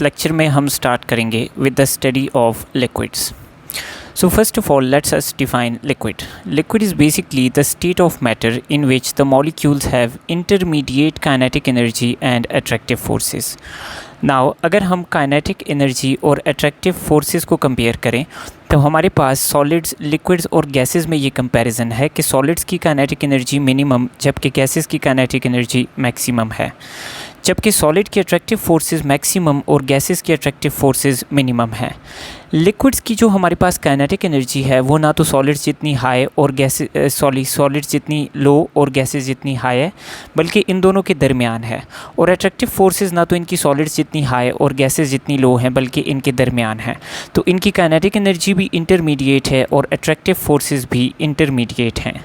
Lecture में हम start करेंगे with the study of liquids. So first of all, let's us define liquid. Liquid is basically the state of matter in which the molecules have intermediate kinetic energy and attractive forces. Now अगर हम kinetic energy और attractive forces को compare करें तो हमारे पास solids, liquids और gases में ये कंपैरिजन है कि सॉलिड्स की काइनेटिक एनर्जी मिनिमम जबकि गैसेस की काइनेटिक एनर्जी मैक्सिमम है, जबकि सॉलिड की अट्रैक्टिव फोर्सेस मैक्सिमम और गैसेस की अट्रैक्टिव फोर्सेस मिनिमम है. लिक्विड्स की जो हमारे पास काइनेटिक एनर्जी है वो ना तो सॉलिड्स जितनी हाई और सॉलिड्स जितनी लो और गैसेस जितनी हाई है, बल्कि इन दोनों के दरमियान है. और अट्रैक्टिव फोर्सेस ना तो इनकी सॉलिड्स जितनी हाई और गैसेस जितनी लो हैं, बल्कि इनके दरमियान है. तो इनकी काइनेटिक एनर्जी भी इंटरमीडिएट है और अट्रैक्टिव फोर्सेस भी इंटरमीडिएट हैं.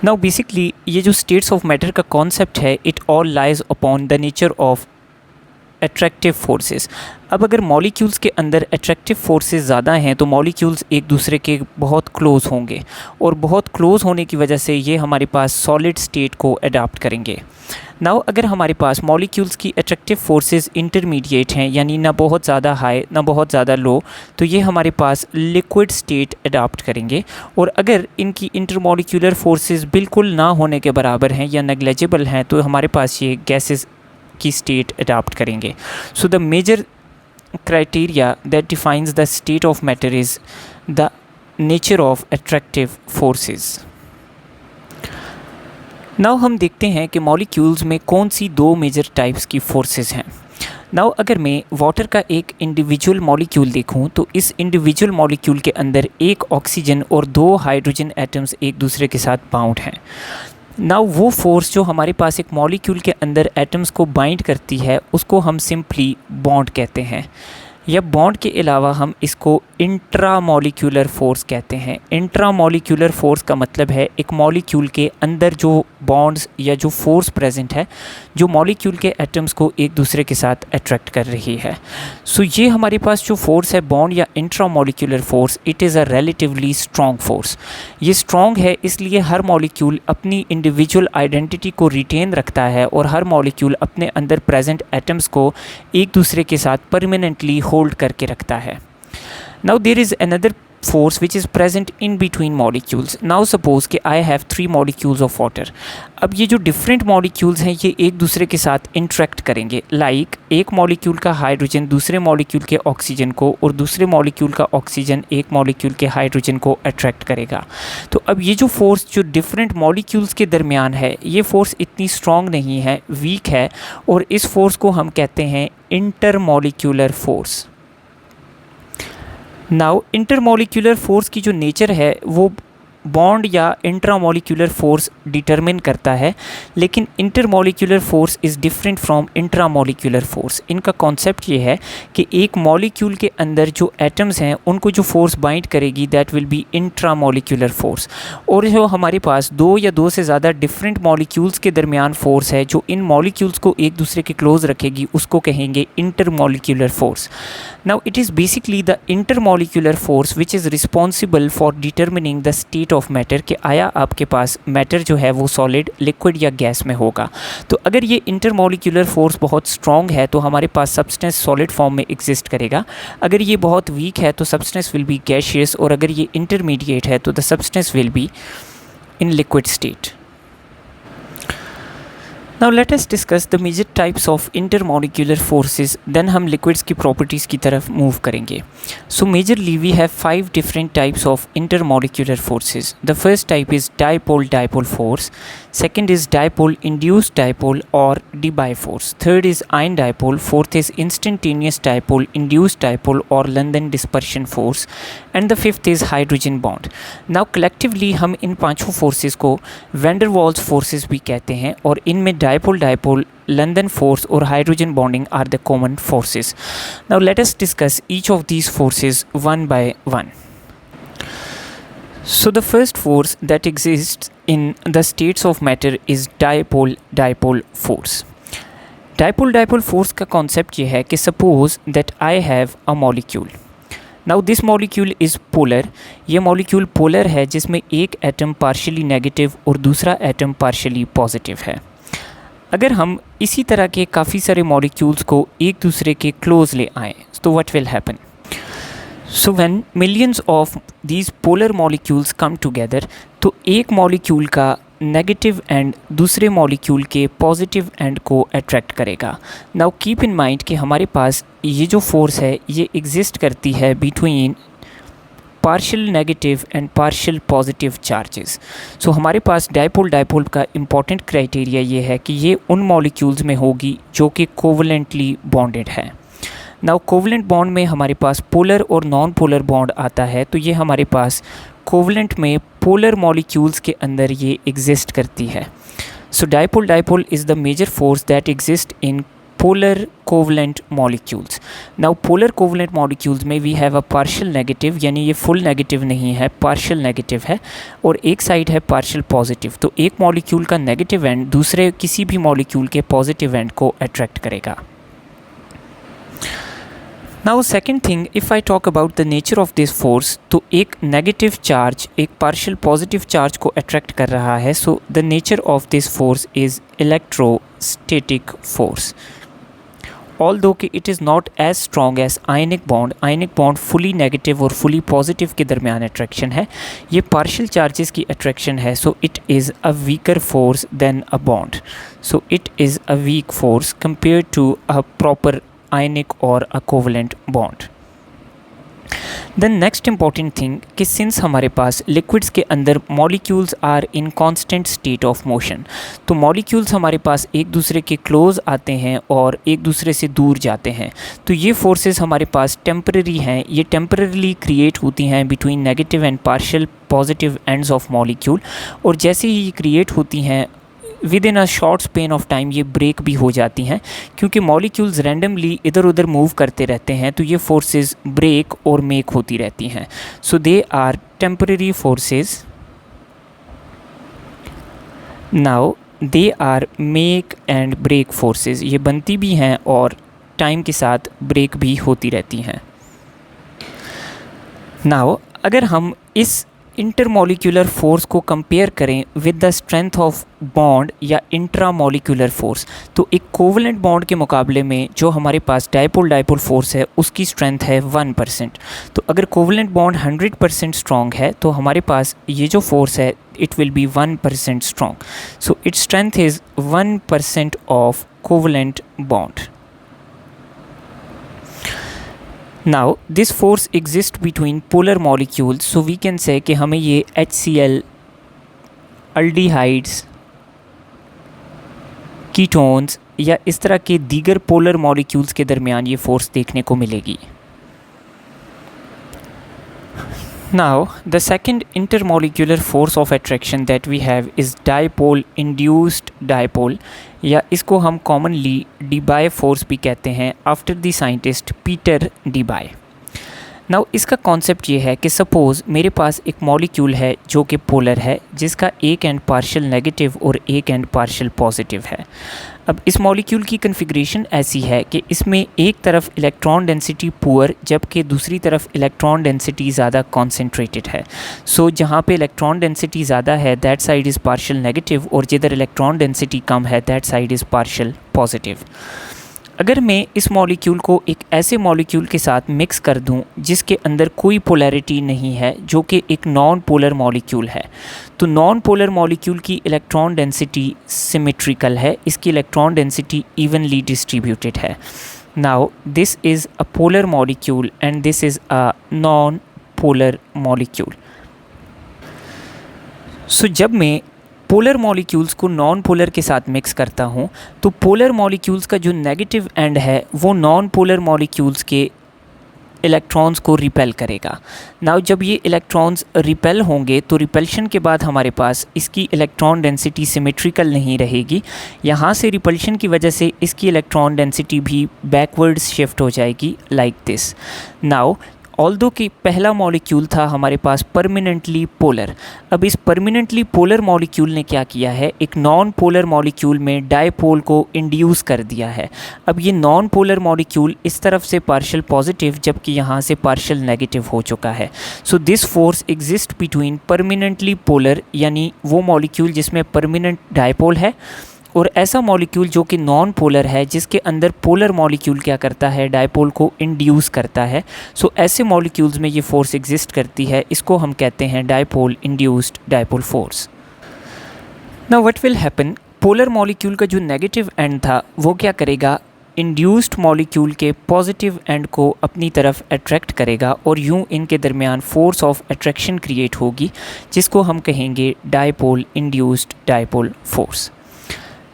नाउ बेसिकली ये जो स्टेट्स ऑफ मैटर का कॉन्सेप्ट है, it all lies upon the nature of attractive forces. अब अगर मॉलिक्यूल्स के अंदर अट्रैक्टिव फोर्सेस ज़्यादा हैं तो मॉलिक्यूल्स एक दूसरे के बहुत क्लोज़ होंगे और बहुत क्लोज़ होने की वजह से ये हमारे पास सॉलिड स्टेट को अडॉप्ट करेंगे. नाउ अगर हमारे पास मॉलिक्यूल्स की अट्रैक्टिव फोर्सेस इंटरमीडिएट हैं, यानी ना बहुत ज़्यादा हाई ना बहुत ज़्यादा लो, तो ये हमारे पास लिक्विड स्टेट अडॉप्ट करेंगे. और अगर इनकी इंटरमॉलिक्यूलर फोर्सेस बिल्कुल ना होने के बराबर हैं या नेग्लिजिबल हैं तो हमारे पास ये गैसेस की स्टेट अडॉप्ट करेंगे. So the major criteria that defines the state of matter is the nature of attractive forces. Now हम देखते हैं कि मॉलिक्यूल्स में कौन सी दो मेजर टाइप्स की फोर्सेस हैं. नाउ अगर मैं वाटर का एक इंडिविजुअल मॉलिक्यूल देखूं तो इस इंडिविजुअल मॉलिक्यूल के अंदर एक ऑक्सीजन और दो हाइड्रोजन एटम्स एक दूसरे के साथ बाउंड हैं. नाउ वो फोर्स जो हमारे पास एक मॉलिक्यूल के अंदर एटम्स को बाइंड करती है उसको हम सिंपली बॉन्ड कहते हैं, या बॉन्ड के अलावा हम इसको इंट्रामॉलिक्यूलर फोर्स कहते हैं. इंट्रामॉलिक्यूलर फोर्स का मतलब है एक मॉलिक्यूल के अंदर जो बॉन्ड्स या जो फोर्स प्रेजेंट है जो मॉलिक्यूल के एटम्स को एक दूसरे के साथ अट्रैक्ट कर रही है. सो ये हमारे पास जो फोर्स है बॉन्ड या intramolecular force, it is a relatively strong force. ये स्ट्रॉन्ग है इसलिए हर मॉलिक्यूल अपनी इंडिविजुअल आइडेंटिटी को रिटेन रखता है और हर मॉलिक्यूल अपने अंदर प्रेजेंट एटम्स को एक दूसरे के साथ परमानेंटली होल्ड करके रखता है. Now there is another force which is present in between molecules. Now suppose कि I have 3 molecules of water. अब ये जो different molecules हैं ये एक दूसरे के साथ interact करेंगे. Like एक molecule का हाइड्रोजन दूसरे molecule के ऑक्सीजन को और दूसरे molecule का ऑक्सीजन एक molecule के हाइड्रोजन को attract करेगा. तो अब ये जो force जो different molecules के दरमियान है ये force इतनी strong नहीं है, weak है, और इस force को हम कहते हैं intermolecular force. Now intermolecular force की जो नेचर है वो बॉन्ड या इंट्रामॉलिक्यूलर फोर्स डिटरमिन करता है, लेकिन intermolecular force is different from intramolecular force. इनका कॉन्सेप्ट ये है कि एक मॉलिक्यूल के अंदर जो एटम्स हैं उनको जो फोर्स बाइंड करेगी that will B intramolecular force, और जो हमारे पास दो या दो से ज़्यादा डिफरेंट मॉलिक्यूल्स के दरमियान फोर्स है जो इन मॉलिक्यूल्स को एक दूसरे के क्लोज रखेगी उसको कहेंगे intermolecular force. Now it is basically the intermolecular force which is responsible for determining the state of matter कि आया आपके पास मैटर जो है वो सॉलिड, लिक्विड या गैस में होगा. तो अगर ये इंटरमॉलिक्यूलर फोर्स बहुत स्ट्रॉन्ग है तो हमारे पास सब्सटेंस सॉलिड फॉर्म में एग्जिस्ट करेगा. अगर ये बहुत वीक है तो सब्सटेंस विल बी गैसियस, और अगर ये इंटरमीडिएट है तो the substance will be in liquid state. Now let us discuss the major types of intermolecular forces, then हम liquids की properties की तरफ move करेंगे. So majorly we have 5 different types of intermolecular forces. The first type is dipole-dipole force. Second is dipole-induced dipole or Debye force. Third is ion dipole. Fourth is instantaneous dipole-induced dipole or London dispersion force. And the fifth is hydrogen bond. Now collectively हम इन पांचों forces को van der Waals forces भी कहते हैं, और इनमें dipole-dipole, London force और hydrogen bonding are the common forces. Now let us discuss each of these forces one by one. So the first force that exists in the states of matter is dipole-dipole force. Dipole-dipole force का concept ये है कि suppose that I have a molecule. Now this molecule is polar. ये molecule polar है जिसमें एक atom partially negative और दूसरा atom partially positive है. अगर हम इसी तरह के काफ़ी सारे मॉलिक्यूल्स को एक दूसरे के क्लोज ले आएँ तो what will happen? So when millions of these polar molecules come together, तो एक मॉलिक्यूल का नेगेटिव एंड दूसरे मॉलिक्यूल के पॉजिटिव एंड को अट्रैक्ट करेगा। नाउ कीप इन माइंड कि हमारे पास ये जो फोर्स है ये एग्जिस्ट करती है between partial negative and partial positive charges. So हमारे पास डायपोल डायपोल का इम्पॉर्टेंट क्राइटेरिया ये है कि ये उन मॉलिक्यूल्स में होगी जो कि कोवलेंटली बॉन्डेड है। नाउ कोवलेंट बॉन्ड में हमारे पास पोलर और नॉन पोलर बॉन्ड आता है, तो ये हमारे पास कोवलेंट में पोलर मॉलिक्यूल्स के अंदर ये एग्जिस्ट करती है। So dipole dipole is the major force that exist in polar covalent molecules. Now polar covalent molecules में we have a partial negative, यानी ये फुल नेगेटिव नहीं है, पार्शियल नेगेटिव है, और एक साइड है पार्शियल पॉजिटिव। तो एक मॉलिक्यूल का नेगेटिव एंड दूसरे किसी भी मॉलिक्यूल के पॉजिटिव एंड को अट्रैक्ट करेगा। Now second thing, if I talk about the nature of this force, तो एक नेगेटिव चार्ज एक पार्शियल पॉजिटिव चार्ज को अट्रैक्ट कर रहा है। So the nature of this force is electrostatic force. Although कि it is not as strong as ionic bond fully negative और fully positive के दरमियान अट्रैक्शन है, ये पार्शियल चार्जेस की अट्रैक्शन है। So it is a weaker force than a bond. So it is a weak force compare to a proper ionic or a covalent bond. Then next important thing कि since हमारे पास liquids के अंदर molecules are in constant state of motion, तो molecules हमारे पास एक दूसरे के close आते हैं और एक दूसरे से दूर जाते हैं। तो ये forces हमारे पास temporary हैं, ये temporarily create होती हैं between negative and partial positive ends of molecule, और जैसे ही ये create होती हैं with in a short span of time ये ब्रेक भी हो जाती हैं, क्योंकि मॉलिक्यूल्स रैंडमली इधर उधर मूव करते रहते हैं, तो ये फोर्सेस ब्रेक और मेक होती रहती हैं। So they are temporary forces. Now they are make and break forces, ये बनती भी हैं और टाइम के साथ ब्रेक भी होती रहती हैं। नाउ अगर हम इस इंटरमॉलिक्यूलर फोर्स को कंपेयर करें with the strength of bond या इंट्रामॉलिक्यूलर फोर्स, तो एक कोवलेंट बॉन्ड के मुकाबले में जो हमारे पास डायपोल डायपोल फोर्स है उसकी स्ट्रेंथ है 1%। तो अगर कोवलेंट बॉन्ड 100% स्ट्रॉन्ग है तो हमारे पास ये जो फोर्स है it will B 1% strong. So its strength is 1% of covalent bond. Now this force exists between polar molecules, so we can say कि हमें ये HCl, aldehydes, कीटोन्स या इस तरह के दीगर पोलर मॉलिक्यूल्स के दरमियान ये फोर्स देखने को मिलेगी। Now the second intermolecular force of attraction that we have is dipole induced dipole, या इसको हम कॉमनली डीबाय फोर्स भी कहते हैं after the scientist Peter Debye. नाउ इसका कॉन्सेप्ट ये है कि सपोज़ मेरे पास एक मॉलिक्यूल है जो कि पोलर है, जिसका एक एंड पार्शियल नेगेटिव और एक एंड पार्शियल पॉजिटिव है। अब इस मॉलिक्यूल की कन्फिग्रेशन ऐसी है कि इसमें एक तरफ इलेक्ट्रॉन डेंसिटी पुअर जबकि दूसरी तरफ इलेक्ट्रॉन डेंसिटी ज़्यादा कॉन्सेंट्रेटेड है। सो जहाँ पे इलेक्ट्रॉन डेंसिटी ज़्यादा है that side is partial negative, और जिधर इलेक्ट्रॉन डेंसिटी कम है that side is partial positive. अगर मैं इस मॉलिक्यूल को एक ऐसे मॉलिक्यूल के साथ मिक्स कर दूं जिसके अंदर कोई पोलैरिटी नहीं है, जो कि एक नॉन पोलर मॉलिक्यूल है, तो नॉन पोलर मॉलिक्यूल की इलेक्ट्रॉन डेंसिटी सिमेट्रिकल है, इसकी इलेक्ट्रॉन डेंसिटी इवनली डिस्ट्रीब्यूटेड है। Now this is a polar molecule and this is a non polar molecule. सो जब मैं पोलर मॉलिक्यूल्स को नॉन पोलर के साथ मिक्स करता हूँ तो पोलर मॉलिक्यूल्स का जो नेगेटिव एंड है वो नॉन पोलर मॉलिक्यूल्स के इलेक्ट्रॉन्स को रिपेल करेगा। नाउ जब ये इलेक्ट्रॉन्स रिपेल होंगे तो रिपल्शन के बाद हमारे पास इसकी इलेक्ट्रॉन डेंसिटी सिमेट्रिकल नहीं रहेगी, यहाँ से रिपल्शन की वजह से इसकी इलेक्ट्रॉन डेंसिटी भी बैकवर्ड्स शिफ्ट हो जाएगी लाइक दिस। नाउ ऑल्दो कि पहला मॉलिक्यूल था हमारे पास परमानेंटली पोलर, अब इस परमानेंटली पोलर मॉलिक्यूल ने क्या किया है, एक नॉन पोलर मॉलिक्यूल में डायपोल को इंड्यूस कर दिया है। अब ये नॉन पोलर मॉलिक्यूल इस तरफ से पार्शियल पॉजिटिव जबकि यहाँ से पार्शियल नेगेटिव हो चुका है। So this force exist between permanently polar, यानी वो मॉलिक्यूल जिसमें परमानेंट डायपोल है, और ऐसा मॉलिक्यूल जो कि नॉन पोलर है, जिसके अंदर पोलर मॉलिक्यूल क्या करता है, डायपोल को इंड्यूस करता है। सो ऐसे मॉलिक्यूल्स में ये फोर्स एग्जिस्ट करती है, इसको हम कहते हैं dipole induced dipole force. Now what will happen, polar molecule का जो नेगेटिव एंड था वो क्या करेगा, इंड्यूस्ड मॉलिक्यूल के पॉजिटिव एंड को अपनी तरफ अट्रैक्ट करेगा और यूं इनके दरमियान फोर्स ऑफ अट्रैक्शन क्रिएट होगी, जिसको हम कहेंगे dipole induced dipole force.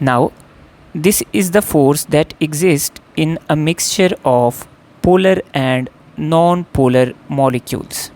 Now this is the force that exist in a mixture of polar and non polar molecules.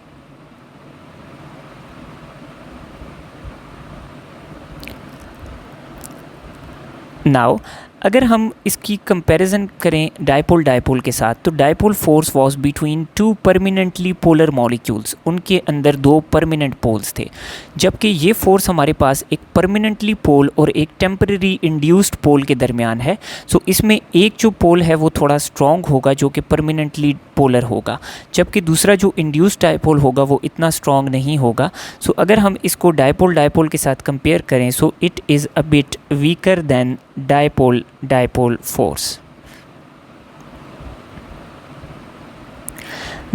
Now अगर हम इसकी कंपैरिजन करें डायपोल डायपोल के साथ, तो dipole force was between two permanently polar molecules, उनके अंदर दो परमानेंट पोल्स थे, जबकि ये फोर्स हमारे पास एक परमानेंटली पोल और एक टेम्परेरी इंड्यूस्ड पोल के दरमियान है। सो इसमें एक जो पोल है वो थोड़ा स्ट्रॉन्ग होगा जो कि परमानेंटली पोलर होगा, जबकि दूसरा जो इंड्यूस्ड डायपोल होगा वो इतना स्ट्रॉन्ग नहीं होगा। सो अगर हम इसको डायपोल डायपोल के साथ कंपेयर करें, so it is a bit weaker than dipole dipole force.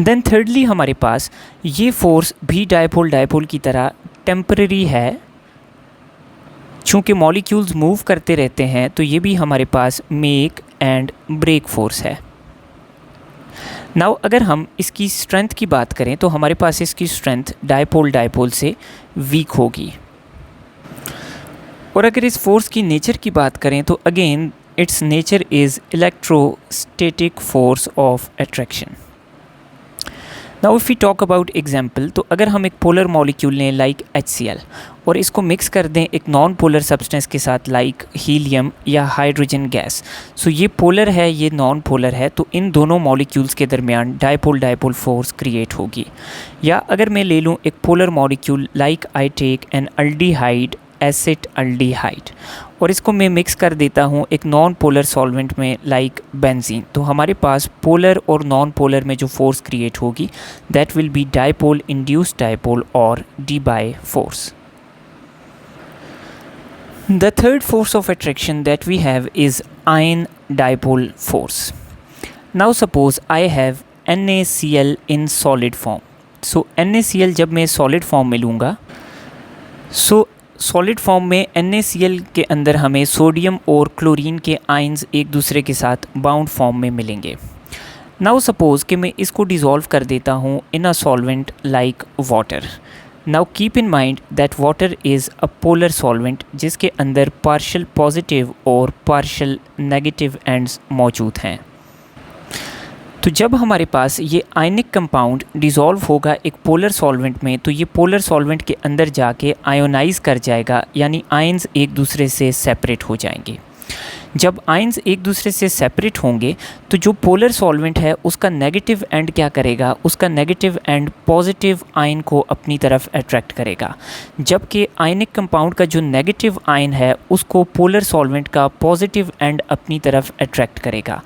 Then thirdly हमारे पास ये फोर्स भी डायपोल डायपोल की तरह टेम्परेरी है, चूँकि मॉलिक्यूल्स मूव करते रहते हैं तो ये भी हमारे पास मेक एंड ब्रेक फोर्स है। नाउ अगर हम इसकी स्ट्रेंथ की बात करें तो हमारे पास इसकी स्ट्रेंथ डायपोल डायपोल से वीक होगी। और अगर इस फोर्स की नेचर की बात करें तो again it's nature is electrostatic force of attraction. Now if we talk about example, तो अगर हम एक पोलर मॉलिक्यूल लें लाइक HCl और इसको मिक्स कर दें एक नॉन पोलर सब्सटेंस के साथ लाइक हीलियम या हाइड्रोजन गैस, सो ये पोलर है ये नॉन पोलर है, तो इन दोनों मॉलिक्यूल्स के दरमियान डायपोल डायपोल फोर्स क्रिएट होगी। या अगर मैं ले लूँ एक polar molecule like I take an aldehyde acid aldehyde और इसको मैं मिक्स कर देता हूँ एक नॉन पोलर सॉल्वेंट में लाइक बेंजीन, तो हमारे पास पोलर और नॉन पोलर में जो फोर्स क्रिएट होगी that will be dipole induced dipole और Debye force. The third force of attraction that we have is ion dipole force. Now suppose I have NaCl in solid form. So NaCl जब मैं solid form में लूँगा, so solid form में NaCl के अंदर हमें sodium और chlorine के आयंस एक दूसरे के साथ बाउंड फॉर्म में मिलेंगे। नाउ सपोज़ कि मैं इसको डिज़ोल्व कर देता हूँ in a solvent like water. Now keep in mind that water is a polar solvent जिसके अंदर पार्शियल पॉजिटिव और पार्शियल नेगेटिव एंड्स मौजूद हैं। तो जब हमारे पास ये आयनिक कंपाउंड डिज़ोल्व होगा एक पोलर सॉल्वेंट में, तो ये पोलर सॉल्वेंट के अंदर जाके आयोनाइज़ कर जाएगा, यानी आयंस एक दूसरे से सेपरेट हो जाएंगे। जब आयंस एक दूसरे से सेपरेट होंगे तो जो पोलर सॉल्वेंट है उसका नेगेटिव एंड क्या करेगा, उसका नेगेटिव एंड पॉजिटिव आयन को अपनी तरफ अट्रैक्ट करेगा, जबकि आयनिक कंपाउंड का जो नेगेटिव आयन है उसको पोलर सॉल्वेंट का पॉजिटिव एंड अपनी तरफ अट्रैक्ट करेगा।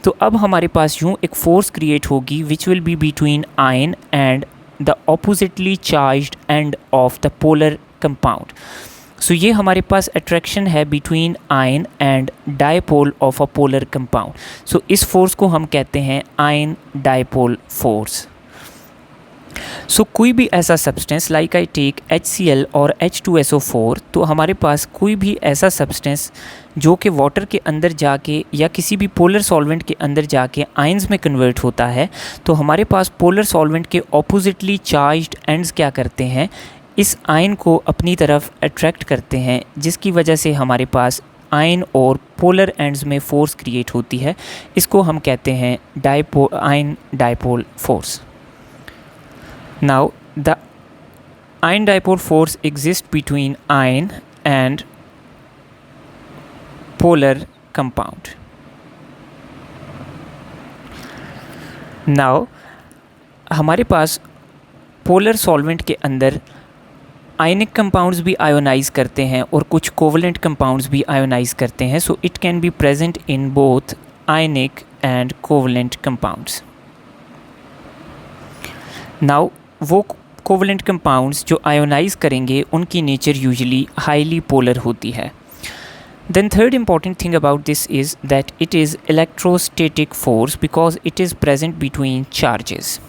तो अब हमारे पास यूँ एक फोर्स क्रिएट होगी which will be between ion and the oppositely charged end of the polar compound. So ये हमारे अट्रैक्शन अट्रैक्शन है between ion and dipole of a polar compound. So इस फोर्स को हम कहते हैं आयन डायपोल फोर्स। सो कोई भी ऐसा substance like I take HCl और H2SO4, तो हमारे पास कोई भी ऐसा सब्सटेंस जो कि वाटर के अंदर जाके या किसी भी पोलर सॉल्वेंट के अंदर जाके आयंस में कन्वर्ट होता है, तो हमारे पास पोलर सॉल्वेंट के ऑपोजिटली चार्ज्ड एंड्स क्या करते हैं, इस आयन को अपनी तरफ अट्रैक्ट करते हैं, जिसकी वजह से हमारे पास आयन और पोलर एंड्स में फोर्स क्रिएट होती है। इसको हम कहते हैं ion dipole force. Now the ion dipole force exist between ion and polar compound. Now हमारे पास पोलर सॉल्वेंट के अंदर आयनिक कंपाउंड्स भी आयोनाइज करते हैं और कुछ कोवलेंट कंपाउंड्स भी आयोनाइज करते हैं। So it can be present in both ionic and covalent compounds. Now वो कोवलेंट कंपाउंड्स जो आयोनाइज करेंगे उनकी नेचर यूजुअली हाईली पोलर होती है। Then third important thing about this is that it is electrostatic force because it is present between charges.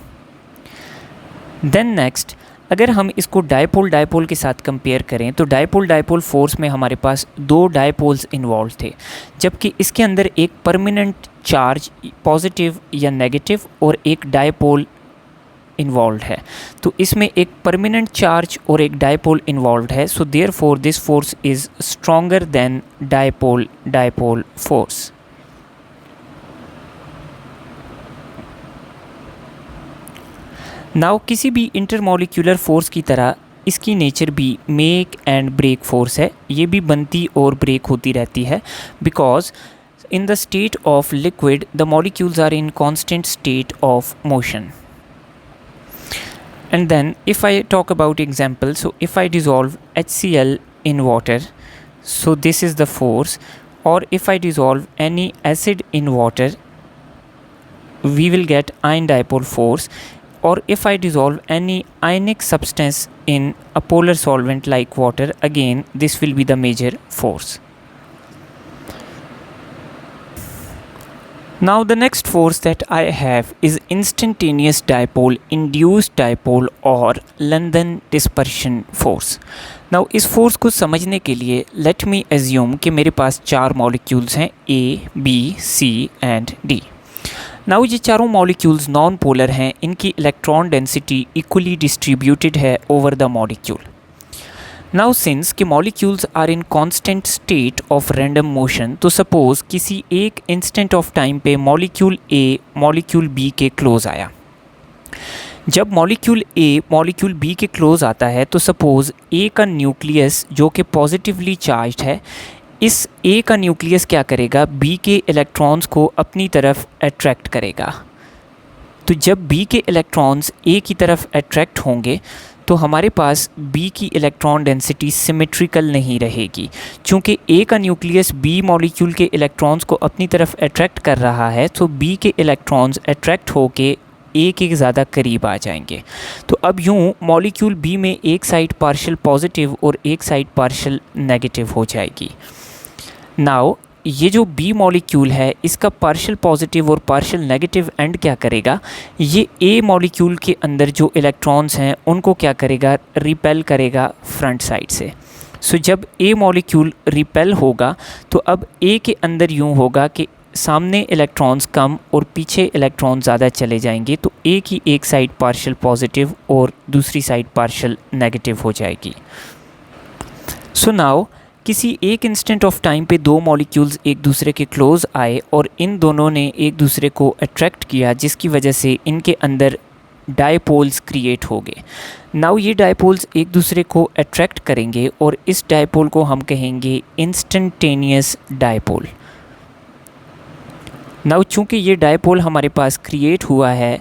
Then next, अगर हम इसको dipole dipole के साथ कंपेयर करें तो डायपोल डायपोल फोर्स में हमारे पास दो डायपोल्स इन्वॉल्व थे, जबकि इसके अंदर एक परमानेंट चार्ज पॉजिटिव या नेगेटिव और एक डायपोल इन्वॉल्व है। तो इसमें एक परमानेंट चार्ज और एक डायपोल इन्वॉल्व है, so therefore this force is stronger than dipole dipole force. Now किसी भी इंटरमॉलिक्यूलर फोर्स की तरह इसकी नेचर भी मेक एंड ब्रेक फोर्स है, ये भी बनती और ब्रेक होती रहती है, because in the state of liquid the molecules are in constant state of motion. And then if I talk about example, so if I dissolve HCl in water, so this is the force, or if I dissolve any acid in water we will get ion dipole force, or if I dissolve any ionic substance in a polar solvent like water, again this will be the major force. Now the next force that I have is instantaneous dipole induced dipole or London dispersion force. Now इस force को समझने के लिए let me assume कि मेरे पास चार molecules हैं A, B, C and D. Now ये चारों मॉलिक्यूल्स नॉन पोलर हैं, इनकी इलेक्ट्रॉन डेंसिटी इक्वली डिस्ट्रीब्यूटेड है over the molecule. Now since कि molecules are in constant state of random motion, तो सपोज़ किसी एक इंस्टेंट ऑफ टाइम पे मॉलिक्यूल ए मॉलिक्यूल बी के क्लोज आया. जब मॉलिक्यूल ए मॉलिक्यूल बी के क्लोज आता है तो सपोज़ ए का न्यूक्लियस जो कि पॉजिटिवली चार्ज्ड है, इस ए का न्यूक्लियस क्या करेगा, बी के इलेक्ट्रॉन्स को अपनी तरफ अट्रैक्ट करेगा. तो जब बी के इलेक्ट्रॉन्स ए की तरफ अट्रैक्ट होंगे तो हमारे पास बी की इलेक्ट्रॉन डेंसिटी सिमेट्रिकल नहीं रहेगी. चूँकि ए का न्यूक्लियस बी मॉलिक्यूल के इलेक्ट्रॉन्स को अपनी तरफ अट्रैक्ट कर रहा है, तो बी के इलेक्ट्रॉन्स अट्रैक्ट होके ए के ज़्यादा करीब आ जाएंगे. तो अब यूँ मॉलिक्यूल बी में एक साइड पार्शियल पॉजिटिव और एक साइड पार्शियल नेगेटिव हो जाएगी. नाउ ये जो बी मॉलिक्यूल है इसका पार्शियल पॉजिटिव और पार्शियल नेगेटिव एंड क्या करेगा, ये ए मॉलिक्यूल के अंदर जो इलेक्ट्रॉन्स हैं उनको क्या करेगा, रिपेल करेगा फ्रंट साइड से. सो जब ए मॉलिक्यूल रिपेल होगा तो अब ए के अंदर यूँ होगा कि सामने इलेक्ट्रॉन्स कम और पीछे इलेक्ट्रॉन ज़्यादा चले जाएंगे, तो ए की एक साइड पार्शियल पॉजिटिव और दूसरी साइड पार्शियल नेगेटिव हो जाएगी. सो नाउ किसी एक इंस्टेंट ऑफ टाइम पे दो मॉलिक्यूल्स एक दूसरे के क्लोज आए और इन दोनों ने एक दूसरे को अट्रैक्ट किया, जिसकी वजह से इनके अंदर डायपोल्स क्रिएट हो गए. नाउ ये डायपोल्स एक दूसरे को अट्रैक्ट करेंगे और इस डायपोल को हम कहेंगे इंस्टेंटेनियस डायपोल. नाउ चूँकि ये डायपोल हमारे पास क्रिएट हुआ है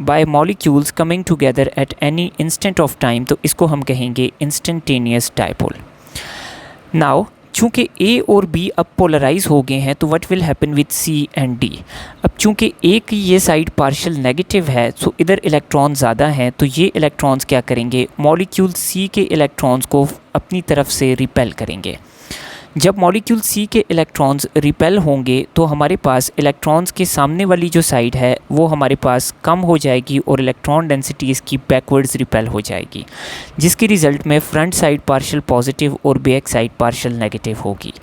by molecules coming together at any instant of time, तो इसको हम कहेंगे इंस्टेंटेनियस डायपोल. नाउ चूँकि ए और बी अब पोलराइज हो गए हैं तो what will happen with C and D. अब चूँकि ए की ये साइड पार्शियल नेगेटिव है, सो इधर इलेक्ट्रॉन ज़्यादा हैं, तो ये इलेक्ट्रॉन्स क्या करेंगे, मॉलिक्यूल सी के इलेक्ट्रॉन्स को अपनी तरफ से रिपेल करेंगे. जब मॉलिक्यूल सी के इलेक्ट्रॉन्स रिपेल होंगे तो हमारे पास इलेक्ट्रॉन्स के सामने वाली जो साइड है वो हमारे पास कम हो जाएगी और इलेक्ट्रॉन डेंसिटी इसकी बैकवर्ड्स रिपेल हो जाएगी, जिसके रिज़ल्ट में फ्रंट साइड पार्शियल पॉजिटिव और बैक साइड पार्शियल नेगेटिव होगी.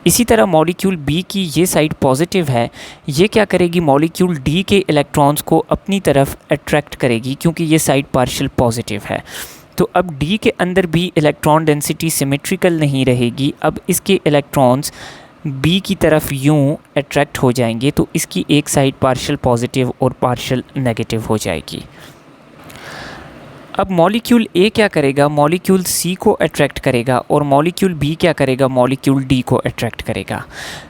इसी तरह मॉलिक्यूल बी की ये साइड पॉजिटिव है, ये क्या करेगी, मॉलिक्यूल डी के इलेक्ट्रॉन्स को अपनी तरफ अट्रैक्ट करेगी क्योंकि ये साइड पार्शियल पॉजिटिव है. तो अब डी के अंदर भी इलेक्ट्रॉन डेंसिटी सिमेट्रिकल नहीं रहेगी, अब इसके इलेक्ट्रॉन्स बी की तरफ यूँ अट्रैक्ट हो जाएंगे, तो इसकी एक साइड पार्शियल पॉजिटिव और पार्शियल नेगेटिव हो जाएगी. अब मॉलिक्यूल ए क्या करेगा, मॉलिक्यूल सी को अट्रैक्ट करेगा और मॉलिक्यूल बी क्या करेगा, मॉलिक्यूल डी को अट्रैक्ट करेगा.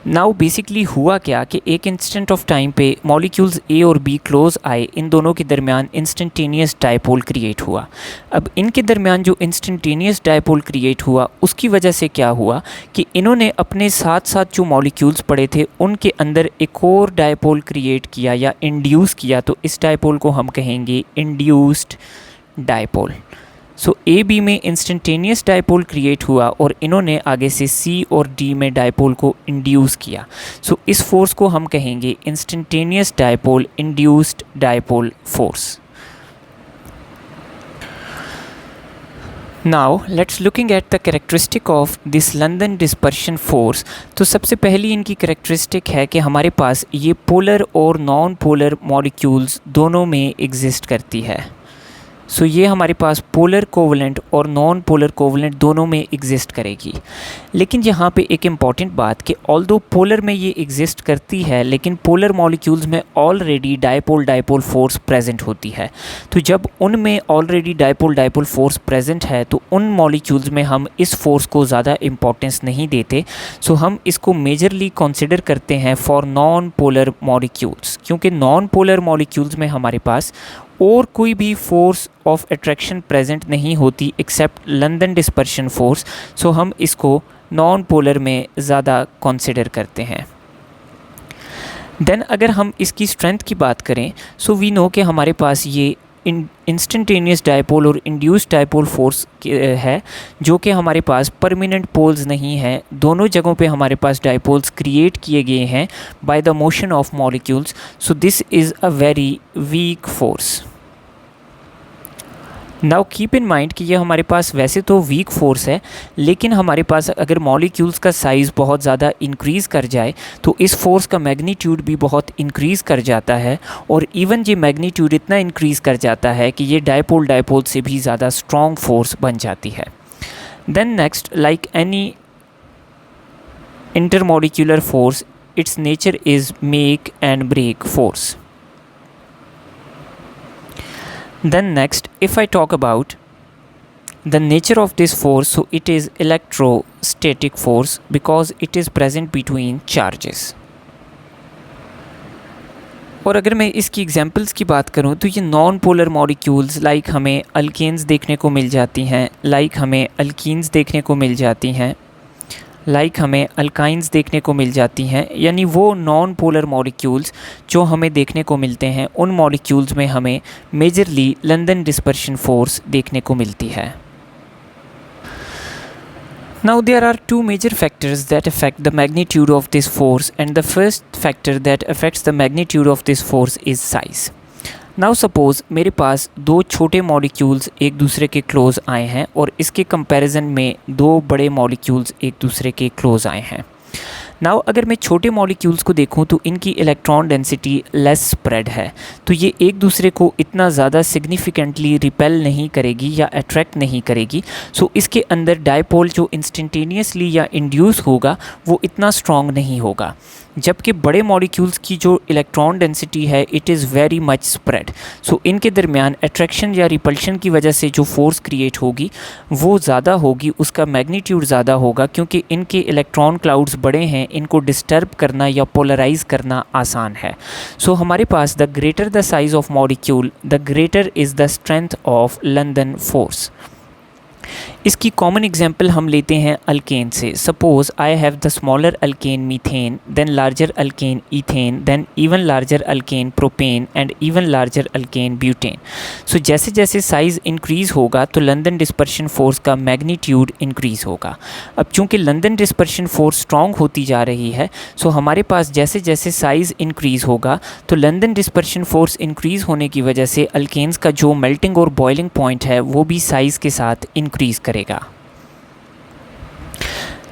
नाउ बेसिकली हुआ क्या कि एक इंस्टेंट ऑफ टाइम पे मॉलिक्यूल्स ए और बी क्लोज आए, इन दोनों के दरमियान इंस्टेंटेनियस डायपोल क्रिएट हुआ. अब इनके दरमियान जो इंस्टेंटेनियस डायपोल क्रिएट हुआ उसकी वजह से क्या हुआ कि इन्होंने अपने साथ साथ जो मॉलिक्यूल्स पड़े थे उनके अंदर एक और डायपोल क्रिएट किया या इंड्यूस किया, तो इस डायपोल को हम कहेंगे induced dipole. So A B में इंस्टेंटेनियस डायपोल क्रिएट हुआ और इन्होंने आगे से सी और डी में डायपोल को इंड्यूस किया। सो इस फोर्स को हम कहेंगे instantaneous dipole induced dipole force. Now let's looking at the characteristic of this London dispersion force. तो सबसे पहली इनकी कैरेक्टरिस्टिक है कि हमारे पास ये पोलर और नॉन पोलर मॉलिक्यूल्स दोनों में एग्जिस्ट करती है। सो ये हमारे पास पोलर कोवलेंट और नॉन पोलर कोवलेंट दोनों में एग्जिस्ट करेगी। लेकिन यहाँ पे एक इम्पॉर्टेंट बात कि ऑल्दो पोलर में ये एग्जिस्ट करती है, लेकिन पोलर मॉलिक्यूल्स में already dipole dipole force present होती है। तो जब उनमें already dipole dipole force present है तो उन मॉलिक्यूल्स में हम इस फोर्स को ज़्यादा इम्पॉर्टेंस नहीं देते। सो हम इसको मेजरली कंसिडर करते हैं फॉर नॉन पोलर मॉलिक्यूल्स, क्योंकि नॉन पोलर मॉलिक्यूल्स में हमारे पास और कोई भी फोर्स ऑफ अट्रैक्शन प्रेजेंट नहीं होती एक्सेप्ट लंदन डिस्पर्शन फोर्स। सो हम इसको नॉन पोलर में ज़्यादा कंसिडर करते हैं। देन अगर हम इसकी स्ट्रेंथ की बात करें, सो वी नो कि हमारे पास ये इंस्टेंटेनियस डायपोल और इंड्यूस्ड डायपोल फोर्स है, जो कि हमारे पास परमानेंट पोल्स नहीं है। दोनों जगहों पे हमारे पास डायपोल्स क्रिएट किए गए हैं by the motion of molecules. So this is a very weak force. Now keep in mind कि ये हमारे पास वैसे तो वीक फोर्स है, लेकिन हमारे पास अगर मॉलिक्यूल्स का साइज़ बहुत ज़्यादा इंक्रीज़ कर जाए तो इस फोर्स का मैग्नीट्यूड भी बहुत इंक्रीज़ कर जाता है। और इवन ये मैग्नीट्यूड इतना इंक्रीज़ कर जाता है कि ये डायपोल डायपोल से भी ज़्यादा स्ट्रॉन्ग फोर्स बन जाती है। Then next, like any intermolecular force, its nature is make and break force. Then next, if I talk about the nature of this force, so it is electrostatic force because it is present between charges. और अगर मैं इसकी examples की बात करूं तो ये non polar molecules like हमें अल्केन्स देखने को मिल जाती हैं, लाइक हमें अल्कीन्स देखने को मिल जाती हैं, लाइक हमें अल्काइंस देखने को मिल जाती हैं। यानी वो नॉन पोलर मॉलिक्यूल्स जो हमें देखने को मिलते हैं, उन मॉलिक्यूल्स में हमें मेजरली लंदन डिस्पर्शन फोर्स देखने को मिलती है। Now there are two major factors that affect the magnitude of this force, and the first factor that affects the magnitude of this force is size. Now suppose मेरे पास दो छोटे molecules एक दूसरे के क्लोज़ आए हैं और इसके कंपैरिजन में दो बड़े मॉलिक्यूल्स एक दूसरे के क्लोज़ आए हैं। नाउ अगर मैं छोटे मॉलिक्यूल्स को देखूं तो इनकी इलेक्ट्रॉन डेंसिटी लेस स्प्रेड है, तो ये एक दूसरे को इतना ज़्यादा सिग्निफिकेंटली रिपेल नहीं करेगी या अट्रैक्ट नहीं करेगी। सो इसके अंदर डायपोल जो इंस्टेंटेनियसली या इंड्यूस होगा वो इतना स्ट्रॉन्ग नहीं होगा। जबकि बड़े मॉलिक्यूल्स की जो इलेक्ट्रॉन डेंसिटी है it is very much spread. So इनके दरमियान अट्रैक्शन या रिपल्शन की वजह से जो फोर्स क्रिएट होगी वो ज़्यादा होगी, उसका मैग्नीट्यूड ज़्यादा होगा, क्योंकि इनके इलेक्ट्रॉन क्लाउड्स बड़े हैं, इनको डिस्टर्ब करना या पोलराइज करना आसान है। सो हमारे पास the greater the size of molecule the greater is the strength of London force. इसकी कॉमन एग्जांपल हम लेते हैं अल्केन से। Suppose I have the smaller alkane methane, then larger alkane ethane, then even larger alkane propane and even larger alkane butane. So जैसे जैसे size increase होगा तो London dispersion force का मैग्नीट्यूड इंक्रीज़ होगा। अब चूँकि लंदन डिस्पर्शन फोर्स स्ट्रॉन्ग होती जा रही है, सो हमारे पास जैसे जैसे साइज़ इंक्रीज़ होगा तो लंदन डिस्पर्शन फोर्स इंक्रीज़ होने की वजह से अल्केन्स का जो मेल्टिंग और बॉइलिंग पॉइंट है वो भी साइज़ के साथ इंक्रीज़ करेगा।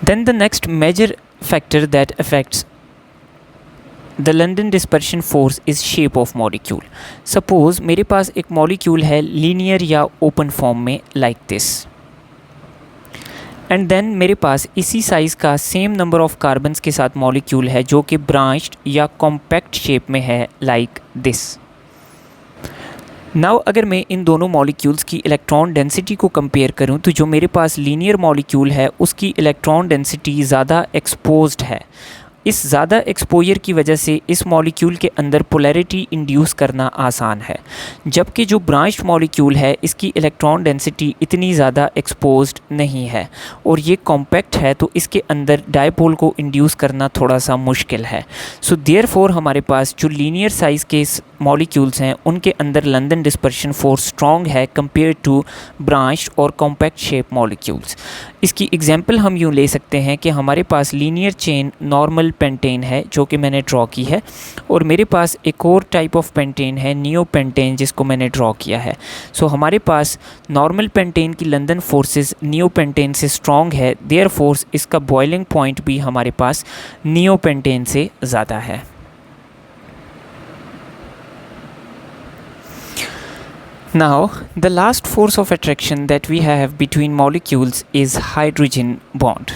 Then the next major factor that affects the London dispersion force is shape of molecule. Suppose मेरे पास एक मॉलिक्यूल है लीनियर या ओपन फॉर्म में like this, एंड देन मेरे पास इसी साइज़ का सेम नंबर ऑफ कार्बन्स के साथ मॉलिक्यूल है जो कि ब्रांच्ड या कॉम्पैक्ट शेप में है like this. नाउ अगर मैं इन दोनों मॉलिक्यूल्स की इलेक्ट्रॉन डेंसिटी को कंपेयर करूं तो जो मेरे पास लीनियर मॉलिक्यूल है उसकी इलेक्ट्रॉन डेंसिटी ज़्यादा एक्सपोज्ड है इस ज़्यादा एक्सपोजर की वजह से इस मॉलिक्यूल के अंदर पोलैरिटी इंड्यूस करना आसान है, जबकि जो ब्रांच्ड मॉलिक्यूल है इसकी इलेक्ट्रॉन डेंसिटी इतनी ज़्यादा एक्सपोज्ड नहीं है और ये कॉम्पैक्ट है, तो इसके अंदर डायपोल को इंड्यूस करना थोड़ा सा मुश्किल है। सो देयरफॉर हमारे पास जो लीनियर साइज़ के मॉलिक्यूल्स हैं उनके अंदर लंदन डिस्पर्शन फोर्स स्ट्रॉन्ग है कंपेयर टू ब्रांच्ड और कॉम्पैक्ट शेप मॉलिक्यूल्स। इसकी एग्जांपल हम यूँ ले सकते हैं कि हमारे पास लीनियर चेन नॉर्मल पेंटेन है जो कि मैंने ड्रॉ की है, और मेरे पास एक और टाइप ऑफ पेंटेन है नियो पेंटेन जिसको मैंने ड्रॉ किया है। सो हमारे पास नॉर्मल पेंटेन की लंदन फोर्सेस नियो पेंटेन से स्ट्रॉन्ग है, देयर फोर्स इसका बॉइलिंग पॉइंट भी हमारे पास नियो पेंटेन से ज़्यादा है। Now, the last force of attraction that we have between molecules is hydrogen bond.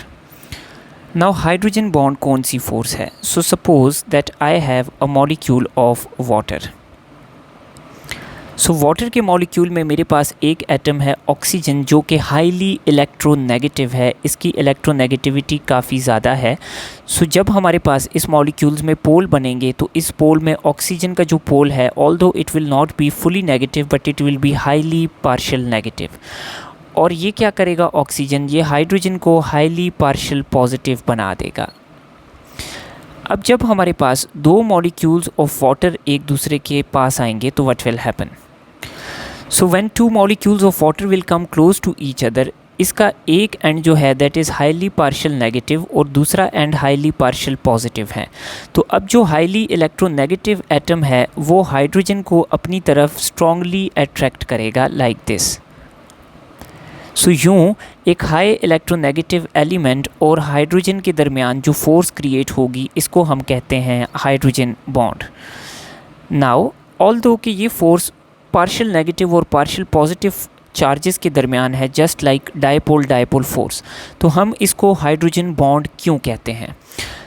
Now, hydrogen bond कौन सी force है? So, suppose that I have a molecule of water. So, water के molecule में मेरे पास एक atom है oxygen जो कि highly electronegative है, इसकी इलेक्ट्रोनेगेटिविटी काफ़ी ज़्यादा है। सो जब हमारे पास इस मॉलिक्यूल्स में पोल बनेंगे तो इस पोल में ऑक्सीजन का जो पोल है although it will not be fully negative but it will be highly partial negative, और ये क्या करेगा ऑक्सीजन, ये हाइड्रोजन को हाईली पार्शियल पॉजिटिव बना देगा। अब जब हमारे पास दो मॉलिक्यूल्स ऑफ वाटर एक दूसरे के पास आएंगे तो what will happen? So when two molecules of water will come close to each other, इसका एक एंड जो है that is highly partial negative और दूसरा एंड हाईली पार्शियल पॉजिटिव है। तो अब जो हाईली इलेक्ट्रोनेगेटिव एटम है वो हाइड्रोजन को अपनी तरफ स्ट्रांगली अट्रैक्ट करेगा लाइक दिस। सो यूँ एक हाई इलेक्ट्रोनेगेटिव एलिमेंट और हाइड्रोजन के दरमियान जो फोर्स क्रिएट होगी इसको हम कहते हैं हाइड्रोजन बॉन्ड। नाउ ऑल्दो कि ये फोर्स पार्शियल नेगेटिव और पार्शियल पॉजिटिव चार्जेस के दरमियान है जस्ट लाइक डायपोल फोर्स, तो हम इसको हाइड्रोजन बॉन्ड क्यों कहते हैं?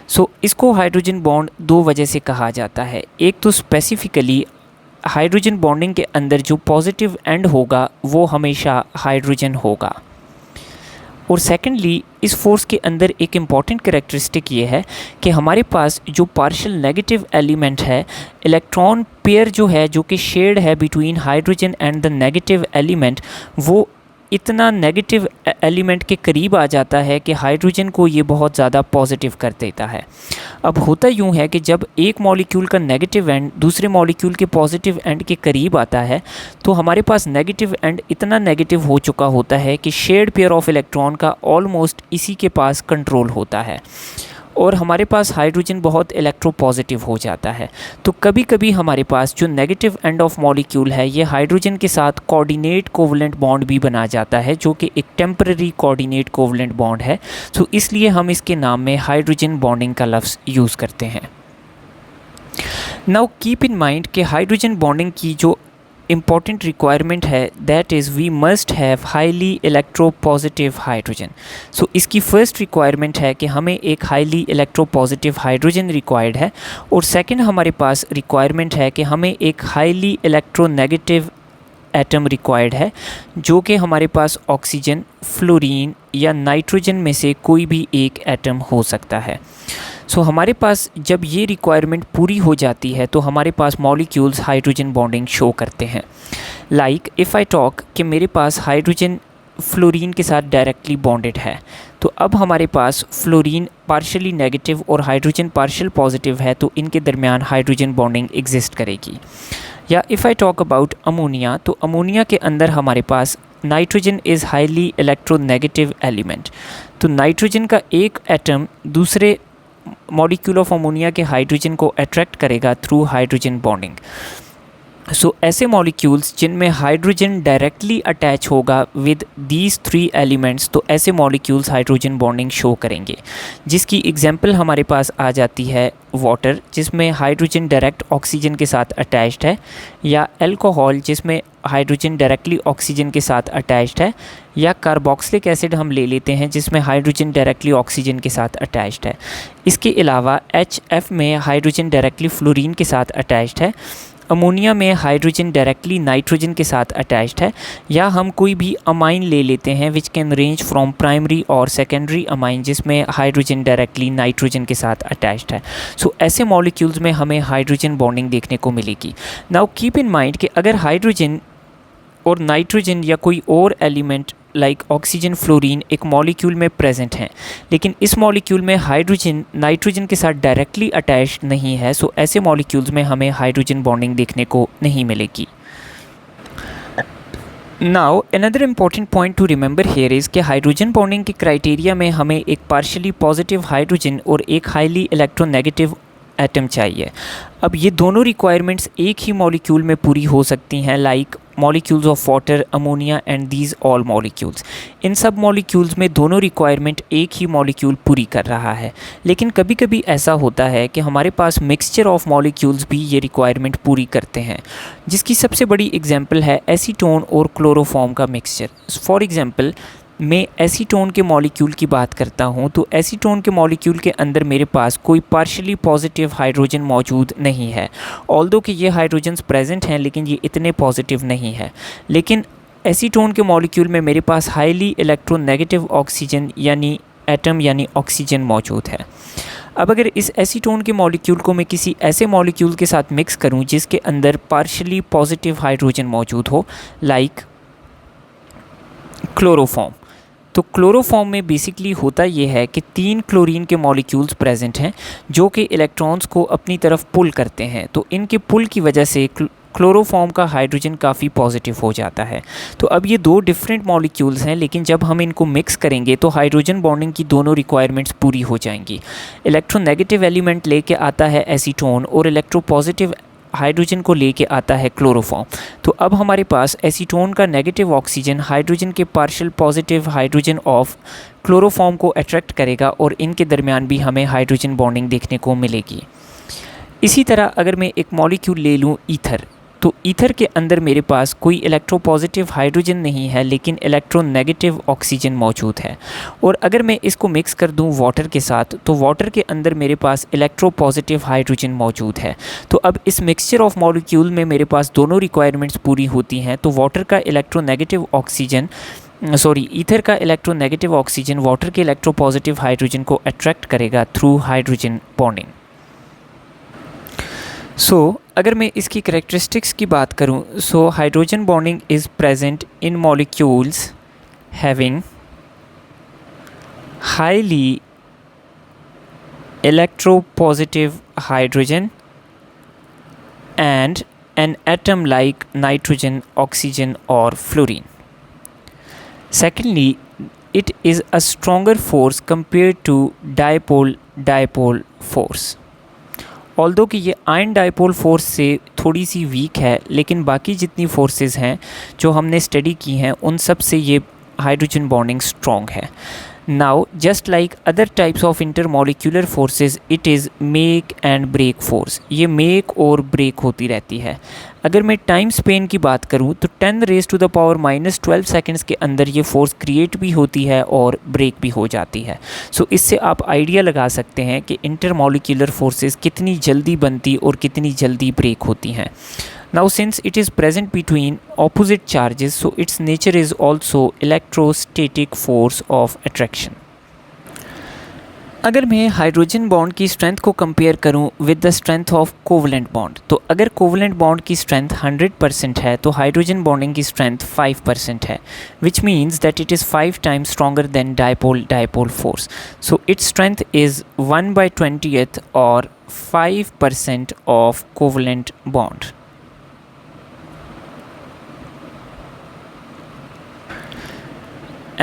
सो इसको हाइड्रोजन बॉन्ड दो वजह से कहा जाता है। एक तो स्पेसिफिकली हाइड्रोजन बॉन्डिंग के अंदर जो पॉजिटिव एंड होगा वो हमेशा हाइड्रोजन होगा, और सेकेंडली इस फोर्स के अंदर एक इम्पॉर्टेंट कैरेक्टरिस्टिक ये है कि हमारे पास जो पार्शियल नेगेटिव एलिमेंट है, इलेक्ट्रॉन पेयर जो है जो कि शेयर्ड है between hydrogen and the negative element, वो इतना नेगेटिव एलिमेंट के करीब आ जाता है कि हाइड्रोजन को ये बहुत ज़्यादा पॉजिटिव कर देता है। अब होता यूँ है कि जब एक मॉलिक्यूल का नेगेटिव एंड दूसरे मॉलिक्यूल के पॉजिटिव एंड के करीब आता है तो हमारे पास नेगेटिव एंड इतना नेगेटिव हो चुका होता है कि शेयर्ड पेयर ऑफ इलेक्ट्रॉन का ऑलमोस्ट इसी के पास कंट्रोल होता है, और हमारे पास हाइड्रोजन बहुत इलेक्ट्रोपॉजिटिव हो जाता है। तो कभी कभी हमारे पास जो नेगेटिव एंड ऑफ मॉलिक्यूल है ये हाइड्रोजन के साथ कोऑर्डिनेट कोवलेंट बॉन्ड भी बना जाता है जो कि एक टेम्पररी कोऑर्डिनेट कोवलेंट बॉन्ड है। तो इसलिए हम इसके नाम में हाइड्रोजन बॉन्डिंग का लफ्ज़ यूज़ करते हैं। नाउ कीप इन माइंड कि हाइड्रोजन बॉन्डिंग की जो इम्पॉर्टेंट रिक्वायरमेंट है that is we must have highly electropositive hydrogen. So इसकी फ़र्स्ट रिक्वायरमेंट है कि हमें एक हाईली इलेक्ट्रोपॉजिटिव हाइड्रोजन रिक्वायर्ड है, और सेकंड हमारे पास रिक्वायरमेंट है कि हमें एक हाईली इलेक्ट्रोनेगेटिव एटम रिक्वायर्ड है जो कि हमारे पास ऑक्सीजन, फ्लोरीन या नाइट्रोजन में से कोई भी एक एटम हो सकता है। सो हमारे पास जब ये रिक्वायरमेंट पूरी हो जाती है तो हमारे पास मॉलिक्यूल्स हाइड्रोजन बॉन्डिंग शो करते हैं। लाइक इफ़ आई टॉक कि मेरे पास हाइड्रोजन फ्लोरीन के साथ डायरेक्टली बॉन्डेड है, तो अब हमारे पास फ्लोरीन पार्शियली नेगेटिव और हाइड्रोजन पार्शियल पॉजिटिव है, तो इनके दरमियान हाइड्रोजन बॉन्डिंग एग्जिस्ट करेगी। या if I talk about ammonia, तो अमोनिया के अंदर हमारे पास nitrogen is highly electronegative element, तो नाइट्रोजन का एक एटम दूसरे मॉलिक्यूल ऑफ अमोनिया के हाइड्रोजन को अट्रैक्ट करेगा थ्रू हाइड्रोजन बॉन्डिंग। सो ऐसे मॉलिक्यूल्स जिनमें हाइड्रोजन डायरेक्टली अटैच होगा विद दीज थ्री एलिमेंट्स, तो ऐसे मॉलिक्यूल्स हाइड्रोजन बॉन्डिंग शो करेंगे, जिसकी एग्जांपल हमारे पास आ जाती है वाटर जिसमें हाइड्रोजन डायरेक्ट ऑक्सीजन के साथ अटैच्ड है, या अल्कोहल जिसमें हाइड्रोजन डायरेक्टली ऑक्सीजन के साथ अटैच्ड है, या कार्बोक्सिलिक एसिड हम ले लेते हैं जिसमें हाइड्रोजन डायरेक्टली ऑक्सीजन के साथ अटैच्ड है। इसके अलावा HF में हाइड्रोजन डायरेक्टली फ्लोरीन के साथ अटैच्ड है। अमोनिया में हाइड्रोजन डायरेक्टली नाइट्रोजन के साथ अटैच्ड है, या हम कोई भी अमाइन ले लेते हैं which can range from primary और सेकेंडरी अमाइन जिसमें हाइड्रोजन डायरेक्टली नाइट्रोजन के साथ अटैच्ड है। सो ऐसे मॉलिक्यूल्स में हमें हाइड्रोजन बॉन्डिंग देखने को मिलेगी। नाउ कीप इन माइंड कि अगर हाइड्रोजन और नाइट्रोजन या कोई और एलिमेंट लाइक ऑक्सीजन, फ्लोरीन एक मॉलिक्यूल में प्रेजेंट हैं, लेकिन इस मॉलिक्यूल में हाइड्रोजन नाइट्रोजन के साथ डायरेक्टली अटैच्ड नहीं है, सो ऐसे मॉलिक्यूल्स में हमें हाइड्रोजन बॉन्डिंग देखने को नहीं मिलेगी। Now another important point two remember here is कि हाइड्रोजन बॉन्डिंग के क्राइटेरिया में हमें एक पार्शियली पॉजिटिव हाइड्रोजन और एक हाईली इलेक्ट्रोनेगेटिव एटम चाहिए। अब ये दोनों रिक्वायरमेंट्स एक ही मॉलिक्यूल में पूरी हो सकती हैं, like molecules of water, ammonia and these all molecules. इन सब मॉलिक्यूल्स में दोनों रिक्वायरमेंट एक ही मॉलिक्यूल पूरी कर रहा है, लेकिन कभी कभी ऐसा होता है कि हमारे पास मिक्सचर ऑफ मॉलिक्यूल्स भी ये रिक्वायरमेंट पूरी करते हैं, जिसकी सबसे बड़ी एग्जांपल है एसीटोन और क्लोरोफॉर्म का मिक्सचर। फॉर एग्जांपल मैं एसीटोन के मॉलिक्यूल की बात करता हूँ, तो एसीटोन के मॉलिक्यूल के अंदर मेरे पास कोई पार्शियली पॉजिटिव हाइड्रोजन मौजूद नहीं है, ऑल्दो कि ये हाइड्रोजन्स प्रेजेंट हैं लेकिन ये इतने पॉजिटिव नहीं है। लेकिन एसीटोन के मॉलिक्यूल में मेरे पास हाईली इलेक्ट्रोनेगेटिव ऑक्सीजन यानी एटम यानी ऑक्सीजन मौजूद है। अब अगर इस एसीटोन के मॉलिक्यूल को मैं किसी ऐसे मॉलिक्यूल के साथ मिक्स करूं जिसके अंदर पार्शियली पॉजिटिव हाइड्रोजन मौजूद हो, लाइक क्लोरोफॉर्म, तो क्लोरोफॉर्म में बेसिकली होता ये है कि 3 क्लोरीन के मॉलिक्यूल्स प्रेजेंट हैं जो कि इलेक्ट्रॉन्स को अपनी तरफ पुल करते हैं, तो इनके पुल की वजह से क्लोरोफॉर्म का हाइड्रोजन काफ़ी पॉजिटिव हो जाता है। तो अब ये 2 डिफरेंट मॉलिक्यूल्स हैं, लेकिन जब हम इनको मिक्स करेंगे तो हाइड्रोजन बॉन्डिंग की दोनों रिक्वायरमेंट्स पूरी हो जाएंगी। इलेक्ट्रोनेगेटिव एलिमेंट लेके आता है एसीटोन और इलेक्ट्रोपॉजिटिव हाइड्रोजन को लेके आता है क्लोरोफॉर्म। तो अब हमारे पास एसीटोन का नेगेटिव ऑक्सीजन हाइड्रोजन के partial positive hydrogen of chloroform को अट्रैक्ट करेगा और इनके दरमियान भी हमें हाइड्रोजन बॉन्डिंग देखने को मिलेगी। इसी तरह अगर मैं एक मॉलिक्यूल ले लूँ ईथर, तो ईथर के अंदर मेरे पास कोई इलेक्ट्रोपॉजिटिव हाइड्रोजन नहीं है लेकिन इलेक्ट्रोनेगेटिव ऑक्सीजन मौजूद है। और अगर मैं इसको मिक्स कर दूं वाटर के साथ, तो वाटर के अंदर मेरे पास इलेक्ट्रोपॉजिटिव हाइड्रोजन मौजूद है। तो अब इस मिक्सचर ऑफ मॉलिक्यूल में मेरे पास दोनों रिक्वायरमेंट्स पूरी होती हैं। तो वाटर का इलेक्ट्रोनेगेटिव ऑक्सीजन ईथर का इलेक्ट्रोनेगेटिव ऑक्सीजन वाटर के इलेक्ट्रोपॉजिटिव हाइड्रोजन को अट्रैक्ट करेगा थ्रू हाइड्रोजन बॉन्डिंग। अगर मैं इसकी करेक्टरिस्टिक्स की बात करूं, hydrogen bonding is present in molecules having highly electropositive hydrogen and an atom like nitrogen, oxygen or fluorine. Secondly, it is a stronger force compared to dipole force. Although कि ये ion dipole force से थोड़ी सी week है, लेकिन बाकी जितनी forces हैं जो हमने स्टडी की हैं उन सब से ये हाइड्रोजन बॉन्डिंग स्ट्रॉन्ग है। Now just like other types of intermolecular forces, it is make and break force. ये मेक और ब्रेक होती रहती है। अगर मैं टाइम स्पेन की बात करूं तो 10⁻⁻12 सेकंड्स के अंदर ये फोर्स क्रिएट भी होती है और ब्रेक भी हो जाती है। इससे आप आइडिया लगा सकते हैं कि इंटरमॉलिक्यूलर फोर्सेस कितनी जल्दी बनती और कितनी जल्दी ब्रेक होती हैं। Now since it is present between opposite charges, so its nature is also electrostatic force of attraction. अगर मैं हाइड्रोजन बॉन्ड की स्ट्रेंथ को कंपेयर करूं with the strength of covalent bond, तो अगर कोवलेंट बॉन्ड की स्ट्रेंथ 100% है तो हाइड्रोजन बॉन्डिंग की स्ट्रेंथ 5% है, which means that it is 5 times stronger than dipole force. So its strength is 1/20th or 5% of covalent bond.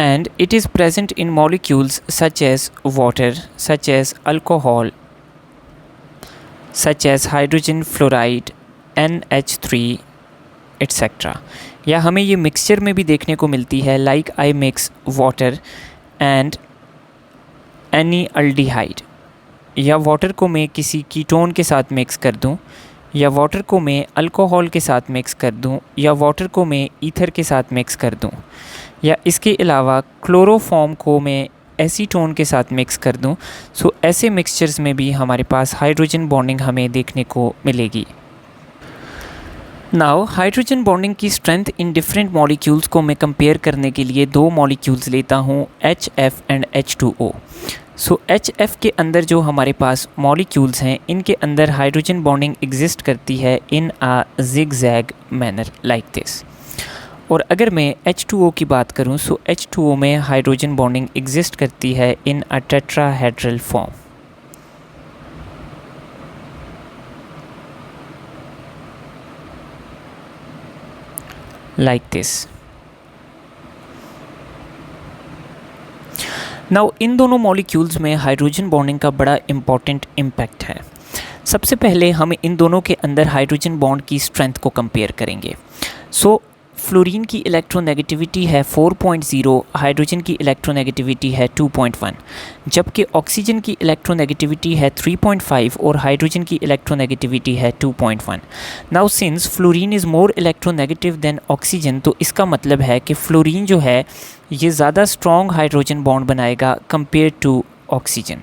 And it is present in molecules such as water, such as alcohol, such as hydrogen fluoride, NH3, etc. या हमें ये mixture में भी देखने को मिलती है, like I mix water and any aldehyde, या वाटर को मैं किसी कीटोन के साथ मिक्स कर दूं, या वाटर को मैं अल्कोहल के साथ मिक्स कर दूं, या वाटर को मैं ईथर के साथ मिक्स कर दूं, या इसके अलावा क्लोरोफॉर्म को मैं एसीटोन के साथ मिक्स कर दूं। ऐसे मिक्सचर्स में भी हमारे पास हाइड्रोजन बॉन्डिंग हमें देखने को मिलेगी। नाउ हाइड्रोजन बॉन्डिंग की स्ट्रेंथ इन डिफरेंट मॉलिक्यूल्स को मैं कंपेयर करने के लिए दो मॉलिक्यूल्स लेता हूँ HF and H2O। So HF के अंदर जो हमारे पास मॉलिक्यूल्स हैं इनके अंदर हाइड्रोजन बॉन्डिंग एग्जिस्ट करती है in a zigzag manner like this. और अगर मैं H2O की बात करूँ सो H2O में हाइड्रोजन बॉन्डिंग एग्जिस्ट करती है in a tetrahedral form like this. Now इन दोनों मॉलिक्यूल्स में हाइड्रोजन बॉन्डिंग का बड़ा इम्पॉर्टेंट इम्पैक्ट है। सबसे पहले हम इन दोनों के अंदर हाइड्रोजन बॉन्ड की स्ट्रेंथ को कंपेयर करेंगे। सो फ्लोरीन की इलेक्ट्रोनेगेटिविटी है 4.0, हाइड्रोजन की इलेक्ट्रोनेगेटिविटी है 2.1, जबकि ऑक्सीजन की इलेक्ट्रोनेगेटिविटी है 3.5 और हाइड्रोजन की इलेक्ट्रोनेगेटिविटी है 2.1। Now since fluorine is more electronegative than oxygen, तो इसका मतलब है कि फ्लोरीन जो है ये ज़्यादा स्ट्रॉन्ग हाइड्रोजन बॉन्ड बनाएगा कंपेयर टू ऑक्सीजन।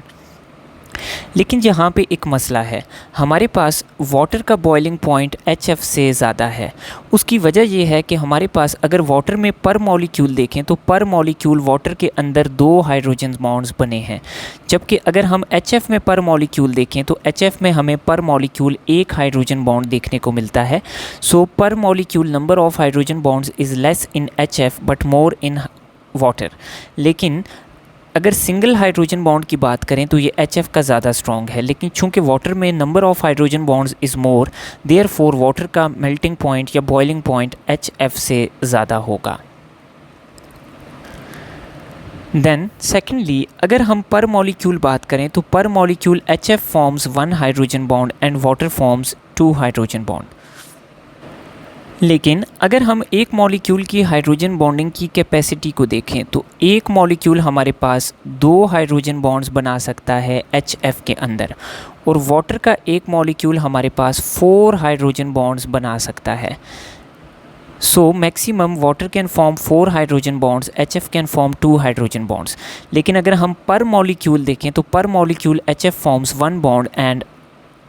लेकिन यहाँ पे एक मसला है, हमारे पास वाटर का बॉइलिंग पॉइंट HF से ज़्यादा है। उसकी वजह ये है कि हमारे पास अगर वाटर में पर मॉलिक्यूल देखें तो पर मॉलिक्यूल वाटर के अंदर 2 हाइड्रोजन बॉन्ड्स बने हैं, जबकि अगर हम HF में पर मॉलिक्यूल देखें तो HF में हमें पर मॉलिक्यूल 1 हाइड्रोजन बॉन्ड देखने को मिलता है। सो पर molecule number of hydrogen bonds is less in HF but more in water. लेकिन अगर सिंगल हाइड्रोजन बॉन्ड की बात करें तो ये HF का ज़्यादा स्ट्रॉन्ग है, लेकिन चूंकि वाटर में number of hydrogen bonds is more, therefore water का मेल्टिंग पॉइंट या बॉइलिंग पॉइंट HF से ज़्यादा होगा। देन सेकेंडली अगर हम पर मॉलिक्यूल बात करें तो per molecule HF forms 1 hydrogen bond and water forms 2 hydrogen bond. लेकिन अगर हम एक मॉलिक्यूल की हाइड्रोजन बॉन्डिंग की कैपेसिटी को देखें तो एक मॉलिक्यूल हमारे पास 2 हाइड्रोजन बॉन्ड्स बना सकता है HF के अंदर, और वाटर का एक मॉलिक्यूल हमारे पास 4 हाइड्रोजन बॉन्ड्स बना सकता है। So maximum water can form 4 hydrogen bonds, HF can form 2 hydrogen bonds. लेकिन अगर हम पर मॉलिक्यूल देखें तो per molecule HF forms 1 bond and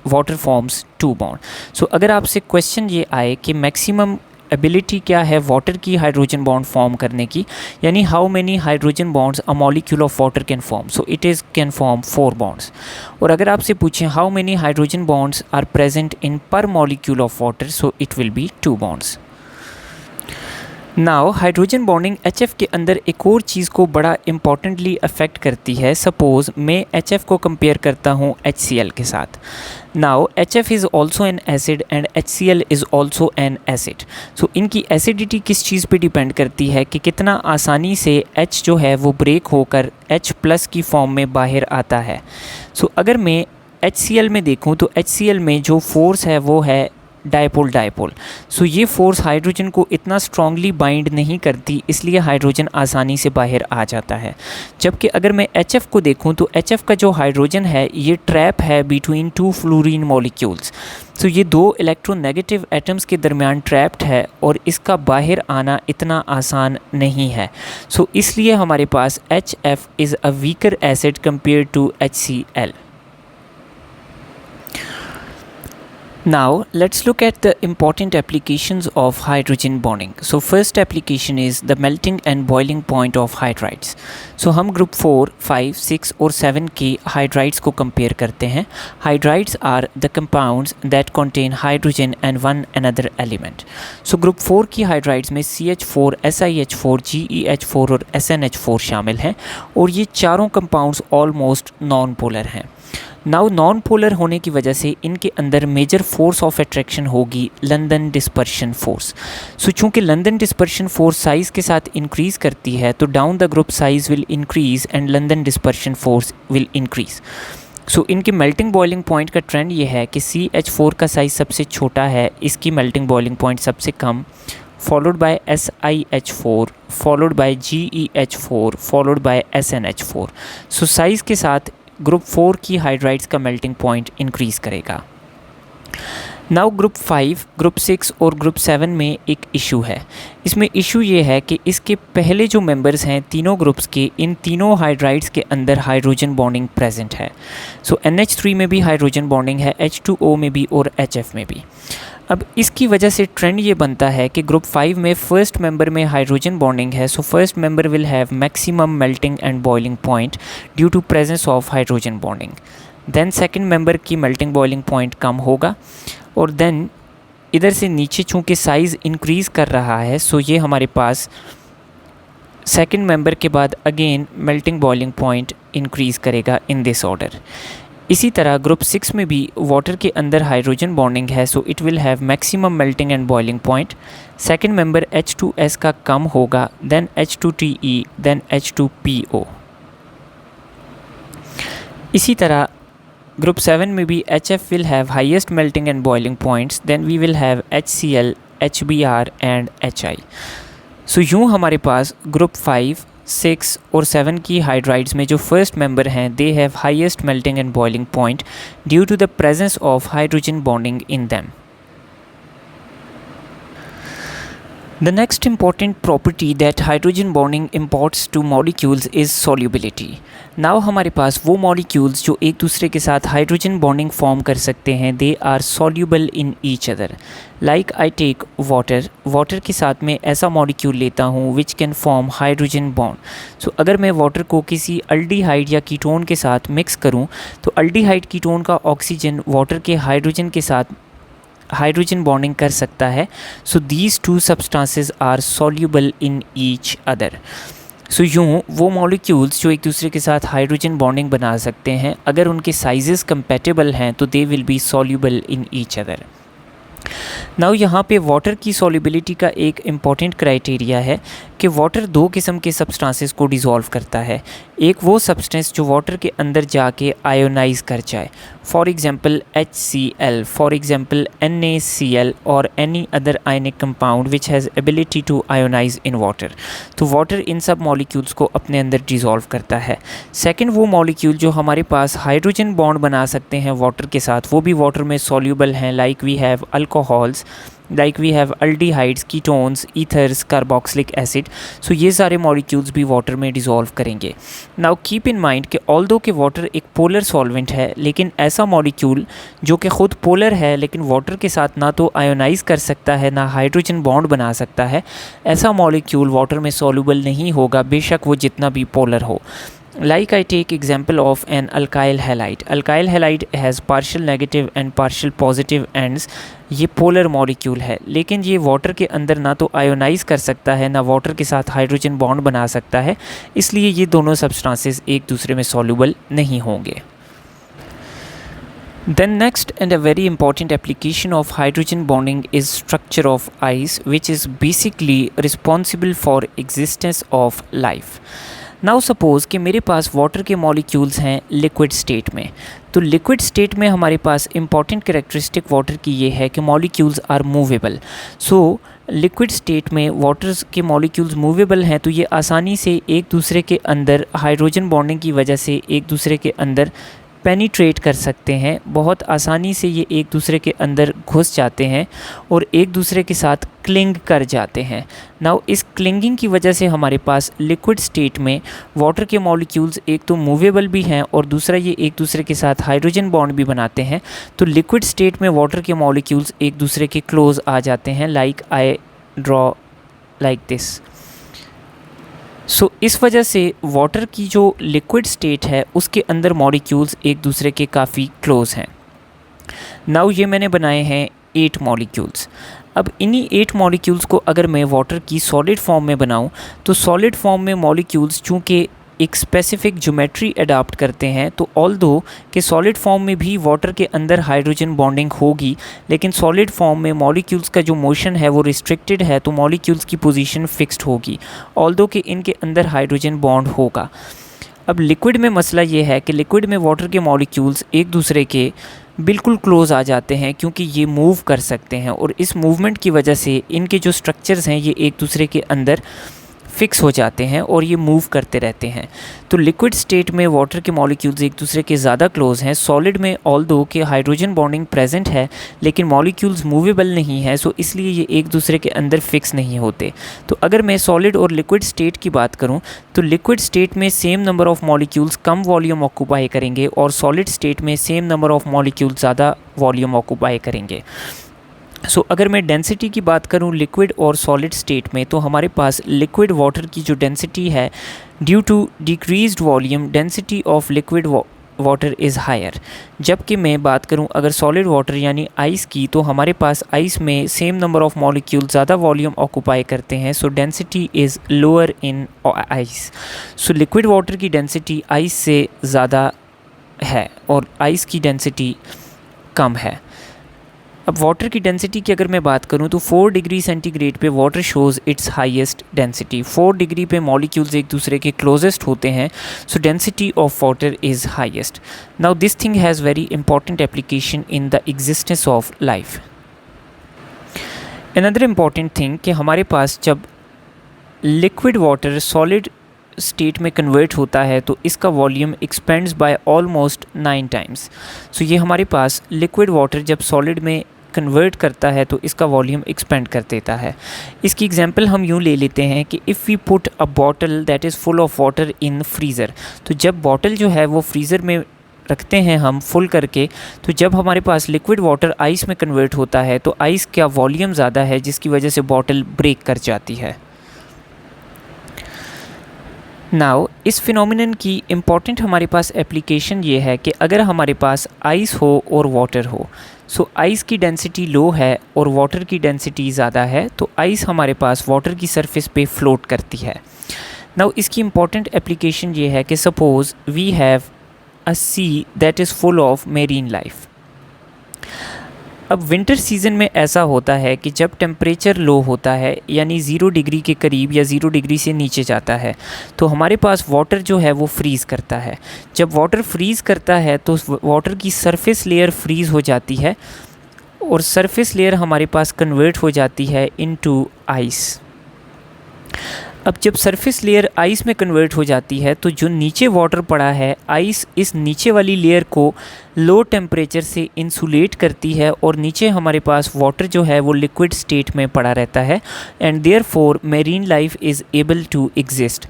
water forms 2 bond. सो अगर आपसे क्वेश्चन ये आए कि मैक्सिमम एबिलिटी क्या है वाटर की हाइड्रोजन बॉन्ड फॉर्म करने की, यानी how many hydrogen bonds a molecule of water can form, so it is can form 4 bonds. और अगर आपसे पूछें how many hydrogen bonds are present in per molecule of water, so it will be 2 bonds. Now hydrogen bonding HF के अंदर एक और चीज़ को बड़ा इंपॉर्टेंटली अफेक्ट करती है। सपोज़ मैं HF को कंपेयर करता हूँ HCl के साथ। Now HF is also an acid and HCl is also an acid. So इनकी एसिडिटी किस चीज़ पे डिपेंड करती है कि कितना आसानी से H जो है वो ब्रेक होकर H+ की फॉर्म में बाहर आता है। सो अगर मैं HCl में देखूँ तो HCl में जो फोर्स है वो है डायपोल डायपोल। सो ये फोर्स हाइड्रोजन को इतना स्ट्रांगली बाइंड नहीं करती, इसलिए हाइड्रोजन आसानी से बाहर आ जाता है। जबकि अगर मैं HF को देखूं तो HF का जो हाइड्रोजन है ये ट्रैप है बिटवीन 2 फ्लोरीन मॉलिक्यूल्स। सो ये 2 इलेक्ट्रोनेगेटिव एटम्स के दरमियान ट्रैप्ड है और इसका बाहर आना इतना आसान नहीं है। सो इसलिए हमारे पास HF is a weaker acid compare to HCl। Now let's look at the important applications of hydrogen bonding. So first application is the melting and boiling point of hydrides. So हम group 4, 5, 6 और 7 के hydrides को compare करते हैं. Hydrides are the compounds that contain hydrogen and one another element. So group 4 की hydrides में CH4, SiH4, GeH4 और SnH4 शामिल हैं और ये चारों compounds almost non-polar हैं. नाउ नॉन पोलर होने की वजह से इनके अंदर मेजर फोर्स ऑफ अट्रैक्शन होगी लंदन डिस्पर्शन फोर्स। सो चूँकि लंदन डिस्पर्शन फोर्स साइज़ के साथ इंक्रीज़ करती है तो down the group size will increase and London dispersion force will increase. So इनके मेल्टिंग बॉइलिंग पॉइंट का ट्रेंड ये है कि CH4 का साइज़ सबसे छोटा है, इसकी मेल्टिंग बॉइलिंग पॉइंट सबसे कम, followed by SiH4, followed by GeH4, followed by SnH4। So size के साथ ग्रुप 4 की हाइड्राइड्स का मेल्टिंग पॉइंट इंक्रीज़ करेगा। नाउ ग्रुप 5, ग्रुप 6 और ग्रुप 7 में एक इशू है। इसमें इशू ये है कि इसके पहले जो मेंबर्स हैं तीनों ग्रुप्स के, इन तीनों हाइड्राइड्स के अंदर हाइड्रोजन बॉन्डिंग प्रेजेंट है। सो NH3 में भी हाइड्रोजन बॉन्डिंग है, H2O में भी और HF में भी। अब इसकी वजह से ट्रेंड ये बनता है कि ग्रुप 5 में फर्स्ट मेंबर में हाइड्रोजन बॉन्डिंग है, so first member will have maximum melting and boiling point due to presence of hydrogen bonding. Then second member की मेल्टिंग बॉइलिंग पॉइंट कम होगा, और देन इधर से नीचे चूँकि साइज़ इंक्रीज़ कर रहा है, सो ये हमारे पास सेकंड मेंबर के बाद again melting boiling point increase करेगा इन दिस ऑर्डर। इसी तरह ग्रुप 6 में भी वाटर के अंदर हाइड्रोजन बॉन्डिंग है, so it will have maximum melting and boiling point. Second member H2S का कम होगा, देन H2TE, देन H2PO। इसी तरह ग्रुप 7 में भी HF will have highest melting and boiling points, then we will have HCl, HBr and HI। So यूँ हमारे पास group 5, 6 और 7 की हाइड्राइड्स में जो फर्स्ट मेंबर हैं they have highest melting and boiling point due to the presence of hydrogen bonding in them. The next important property that hydrogen bonding imports to molecules is solubility. Now हमारे पास वो molecules जो एक दूसरे के साथ hydrogen bonding form कर सकते हैं, they are soluble in each other. Like I take water के साथ में ऐसा molecule लेता हूँ which can form hydrogen bond. So अगर मैं वाटर को किसी अल्डिहाइड या कीटोन के साथ मिक्स करूँ तो अल्डिहाइड कीटोन का ऑक्सीजन वाटर के हाइड्रोजन के साथ हाइड्रोजन बॉन्डिंग कर सकता है, so these two substances are soluble in each other. So यूँ वो मॉलिक्यूल्स जो एक दूसरे के साथ हाइड्रोजन बॉन्डिंग बना सकते हैं, अगर उनके साइजेस कंपैटिबल हैं तो they will be soluble in each other. Now यहाँ पे वाटर की सॉल्युबिलिटी का एक इम्पॉर्टेंट क्राइटेरिया है कि वाटर दो किस्म के सब्सटेंसेस को डिज़ोल्व करता है। एक वो सब्सटेंस जो वाटर के अंदर जाके आयोनाइज कर जाए, for example HCl, for example NaCl और any other ionic compound which has ability to ionize in water. तो वाटर इन सब मॉलिक्यूल्स को अपने अंदर डिज़ोल्व करता है। सेकंड वो मॉलिक्यूल जो हमारे पास हाइड्रोजन बॉन्ड बना सकते हैं वाटर के साथ, वो भी वाटर में सॉल्यूबल हैं, like we have alcohols, like we have aldehydes, ketones, ethers, carboxylic acid. So ये सारे मॉलिक्यूल्स भी वाटर में डिज़ोल्व करेंगे। नाउ कीप इन माइंड कि ऑल्दो कि वाटर एक पोलर सॉल्वेंट है, लेकिन ऐसा मॉलिक्यूल जो कि ख़ुद पोलर है लेकिन वाटर के साथ ना तो आयोनाइज कर सकता है ना हाइड्रोजन बॉन्ड बना सकता है, ऐसा मॉलिक्यूल वाटर में सॉल्युबल नहीं होगा, बेशक वो जितना भी पोलर हो। Like I take example of an alkyl halide. Alkyl halide has partial negative and partial positive ends. ये पोलर मॉलिक्यूल है, लेकिन ये वाटर के अंदर ना तो आयोनाइज कर सकता है ना वाटर के साथ हाइड्रोजन बॉन्ड बना सकता है, इसलिए ये दोनों सब्सटेंसेस एक दूसरे में सॉल्युबल नहीं होंगे। Then next and a very important application of hydrogen bonding is structure of ice, which is basically responsible for existence of life. Now suppose कि मेरे पास वाटर के मॉलिक्यूल्स हैं लिक्विड स्टेट में, तो लिक्विड स्टेट में हमारे पास इंपॉर्टेंट कैरेक्टरिस्टिक वाटर की ये है कि molecules are movable. So liquid state में वाटर्स के मॉलिक्यूल्स मूवेबल हैं, तो ये आसानी से एक दूसरे के अंदर हाइड्रोजन बॉन्डिंग की वजह से एक दूसरे के अंदर पेनिट्रेट कर सकते हैं, बहुत आसानी से ये एक दूसरे के अंदर घुस जाते हैं और एक दूसरे के साथ क्लिंग कर जाते हैं। नाउ इस क्लिंगिंग की वजह से हमारे पास लिक्विड स्टेट में वाटर के मॉलिक्यूल्स एक तो मूवेबल भी हैं और दूसरा ये एक दूसरे के साथ हाइड्रोजन बॉन्ड भी बनाते हैं। तो लिक्विड स्टेट में वाटर के मॉलिक्यूल्स एक दूसरे के क्लोज आ जाते हैं, like I draw like this. So इस वजह से वाटर की जो लिक्विड स्टेट है उसके अंदर मॉलिक्यूल्स एक दूसरे के काफ़ी क्लोज हैं। नाउ ये मैंने बनाए हैं 8 मॉलिक्यूल्स। अब इन्हीं 8 मॉलिक्यूल्स को अगर मैं वाटर की सॉलिड फॉर्म में बनाऊं, तो सॉलिड फॉर्म में मॉलिक्यूल्स चूँकि एक स्पेसिफिक ज्योमेट्री अडॉप्ट करते हैं, तो ऑल्दो कि सॉलिड फॉर्म में भी वाटर के अंदर हाइड्रोजन बॉन्डिंग होगी, लेकिन सॉलिड फॉर्म में मॉलिक्यूल्स का जो मोशन है वो रिस्ट्रिक्टेड है, तो मॉलिक्यूल्स की पोजीशन फिक्स्ड होगी, ऑल्दो कि इनके अंदर हाइड्रोजन बॉन्ड होगा। अब लिक्विड में मसला ये है कि लिक्विड में वाटर के मॉलिक्यूल्स एक दूसरे के बिल्कुल क्लोज आ जाते हैं, क्योंकि ये मूव कर सकते हैं और इस मूवमेंट की वजह से इनके जो स्ट्रक्चर्स हैं ये एक दूसरे के अंदर फिक्स हो जाते हैं और ये मूव करते रहते हैं। तो लिक्विड स्टेट में वाटर के मॉलिक्यूल्स एक दूसरे के ज़्यादा क्लोज हैं। सॉलिड में ऑल्दो कि हाइड्रोजन बॉन्डिंग प्रेजेंट है लेकिन मॉलिक्यूल्स मूवेबल नहीं है, सो इसलिए ये एक दूसरे के अंदर फिक्स नहीं होते। तो अगर मैं सॉलिड और लिक्विड स्टेट की बात करूं, तो लिक्विड स्टेट में same number of molecules come volume occupy करेंगे और सॉलिड स्टेट में सेम नंबर ऑफ़ मॉलिक्यूल्स ज़्यादा वॉल्यूम ऑक्यूपाई करेंगे। अगर मैं डेंसिटी की बात करूं लिक्विड और सॉलिड स्टेट में, तो हमारे पास लिक्विड वाटर की जो डेंसिटी है, due to decreased volume density of liquid water is higher. जबकि मैं बात करूं अगर सॉलिड वाटर यानी आइस की, तो हमारे पास आइस में सेम नंबर ऑफ मॉलिक्यूल ज़्यादा वॉल्यूम ऑक्यूपाई करते हैं, so density is lower in ice. So liquid water की डेंसिटी आइस से ज़्यादा है और आइस की डेंसिटी कम है। अब वाटर की डेंसिटी की अगर मैं बात करूं तो 4 डिग्री सेंटीग्रेड पे water shows its highest density. 4 degree पे मॉलिक्यूल्स एक दूसरे के क्लोजेस्ट होते हैं, so density of water is highest. Now this thing has very important application in the existence of life. Another important thing कि हमारे पास जब लिक्विड वाटर सॉलिड स्टेट में कन्वर्ट होता है तो इसका volume expands by almost 9 times. So ये हमारे पास लिक्विड वाटर जब सॉलिड में कन्वर्ट करता है तो इसका वॉल्यूम एक्सपेंड कर देता है। इसकी एग्जांपल हम यूँ ले लेते हैं कि if we put a bottle that is full of water in freezer, तो जब बॉटल जो है वो फ्रीज़र में रखते हैं हम फुल करके, तो जब हमारे पास लिक्विड वाटर आइस में कन्वर्ट होता है तो आइस का वॉल्यूम ज़्यादा है जिसकी वजह से बॉटल ब्रेक कर जाती है। नाउ इस फिनोमिनन की इम्पॉर्टेंट हमारे पास एप्लीकेशन ये है कि अगर हमारे पास आइस हो और वाटर हो, सो आइस की डेंसिटी लो है और वाटर की डेंसिटी ज़्यादा है, तो आइस हमारे पास वाटर की सरफेस पे फ्लोट करती है। नाउ इसकी इम्पॉर्टेंट एप्लीकेशन ये है कि suppose we have a sea that is full of marine life. अब विंटर सीज़न में ऐसा होता है कि जब टेम्परेचर लो होता है यानी 0 डिग्री के करीब या 0 डिग्री से नीचे जाता है, तो हमारे पास वाटर जो है वो फ्रीज़ करता है। जब वाटर फ्रीज़ करता है तो वाटर की सरफेस लेयर फ्रीज़ हो जाती है और सरफेस लेयर हमारे पास कन्वर्ट हो जाती है इनटू आइस। अब जब सरफेस लेयर आइस में कन्वर्ट हो जाती है तो जो नीचे वाटर पड़ा है, आइस इस नीचे वाली लेयर को लो टेम्परेचर से इंसुलेट करती है और नीचे हमारे पास वाटर जो है वो लिक्विड स्टेट में पड़ा रहता है and therefore marine life is able to exist.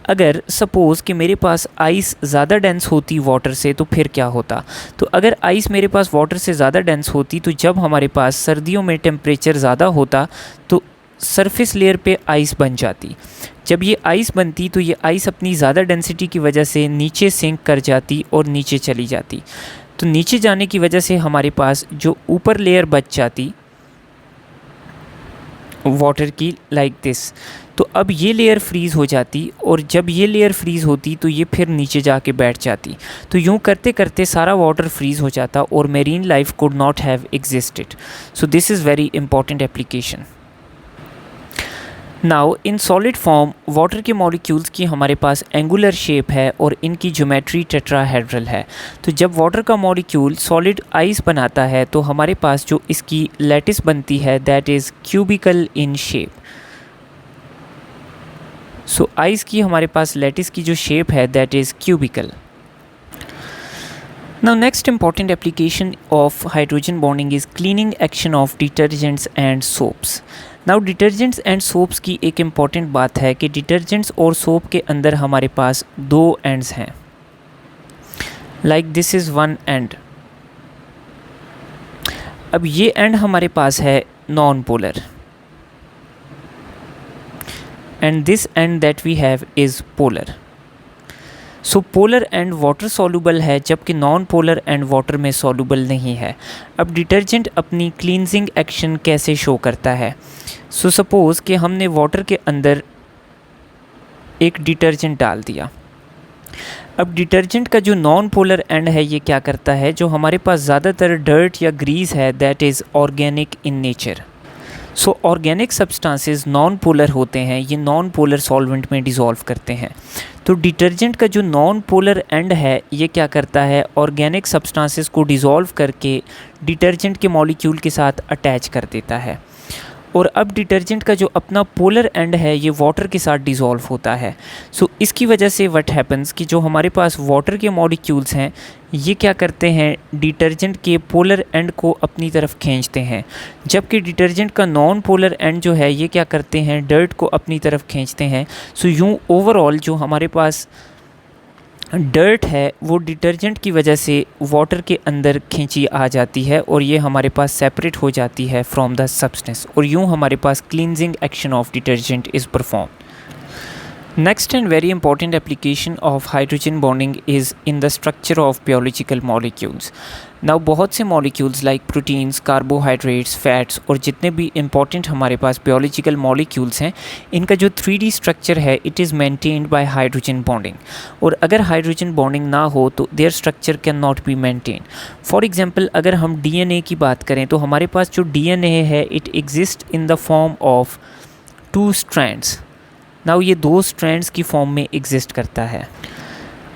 अगर सपोज़ कि मेरे पास आइस ज़्यादा डेंस होती वाटर से तो फिर क्या होता? तो अगर आइस मेरे पास वाटर से ज़्यादा डेंस होती तो जब हमारे पास सर्दियों में टेम्परेचर ज़्यादा होता तो सरफेस लेयर पे आइस बन जाती। जब ये आइस बनती तो ये आइस अपनी ज़्यादा डेंसिटी की वजह से नीचे सिंक कर जाती और नीचे चली जाती। तो नीचे जाने की वजह से हमारे पास जो ऊपर लेयर बच जाती वाटर की लाइक दिस, तो अब ये लेयर फ्रीज़ हो जाती और जब ये लेयर फ्रीज़ होती तो ये फिर नीचे जाके बैठ जाती। तो यूँ करते करते सारा वाटर फ्रीज़ हो जाता और marine life could not have existed. So this is very important application. Now in solid form water के मॉलिक्यूल्स की हमारे पास एंगुलर शेप है और इनकी ज्योमेट्री टेट्राहेड्रल है। तो जब वाटर का मॉलिक्यूल सॉलिड आइस बनाता है तो हमारे पास जो इसकी लैटिस बनती है that is cubical in shape. So ice की हमारे पास लैटिस की जो शेप है that is cubical. Now next important application of hydrogen bonding is cleaning action of detergents and soaps. Now detergents and soaps की एक important बात है कि detergents और soap के अंदर हमारे पास 2 ends हैं। Like this is one end. अब ये end हमारे पास है non-polar and this end that we have is polar. So polar and water soluble है जबकि नॉन पोलर एंड वाटर में सॉल्युबल नहीं है। अब डिटर्जेंट अपनी क्लींजिंग एक्शन कैसे शो करता है? सो सपोज़ कि हमने वाटर के अंदर एक डिटर्जेंट डाल दिया। अब डिटर्जेंट का जो नॉन पोलर एंड है ये क्या करता है? जो हमारे पास ज़्यादातर डर्ट या ग्रीस है that is organic in nature. So organic substances non polar होते हैं, ये नॉन पोलर सॉल्वेंट में डिज़ोल्व करते हैं। तो डिटर्जेंट का जो नॉन पोलर एंड है ये क्या करता है? ऑर्गेनिक सब्सटेंसेस को डिज़ोल्व करके डिटर्जेंट के मॉलिक्यूल के साथ अटैच कर देता है और अब डिटर्जेंट का जो अपना पोलर एंड है ये वाटर के साथ डिज़ोल्व होता है। सो इसकी वजह से व्हाट हैपन्स कि जो हमारे पास वाटर के मॉलिक्यूल्स हैं ये क्या करते हैं? डिटर्जेंट के पोलर एंड को अपनी तरफ खींचते हैं, जबकि डिटर्जेंट का नॉन पोलर एंड जो है ये क्या करते हैं? डर्ट को अपनी तरफ खींचते हैं। सो यूँ ओवरऑल जो हमारे पास डर्ट है वो डिटर्जेंट की वजह से वाटर के अंदर खींची आ जाती है और ये हमारे पास सेपरेट हो जाती है फ्रॉम द सब्सटेंस, और यूँ हमारे पास cleansing action of detergent is perform. Next and very important application of hydrogen bonding is in the structure of biological molecules. Now बहुत से molecules like proteins, carbohydrates, fats और जितने भी important हमारे पास biological molecules हैं, इनका जो 3D structure है it is maintained by hydrogen bonding. और अगर hydrogen bonding ना हो तो their structure cannot be maintained. For example अगर हम DNA की बात करें तो हमारे पास जो DNA है it exists in the form of 2 strands. Now ये 2 स्ट्रैंड्स की फॉर्म में एग्जिस्ट करता है.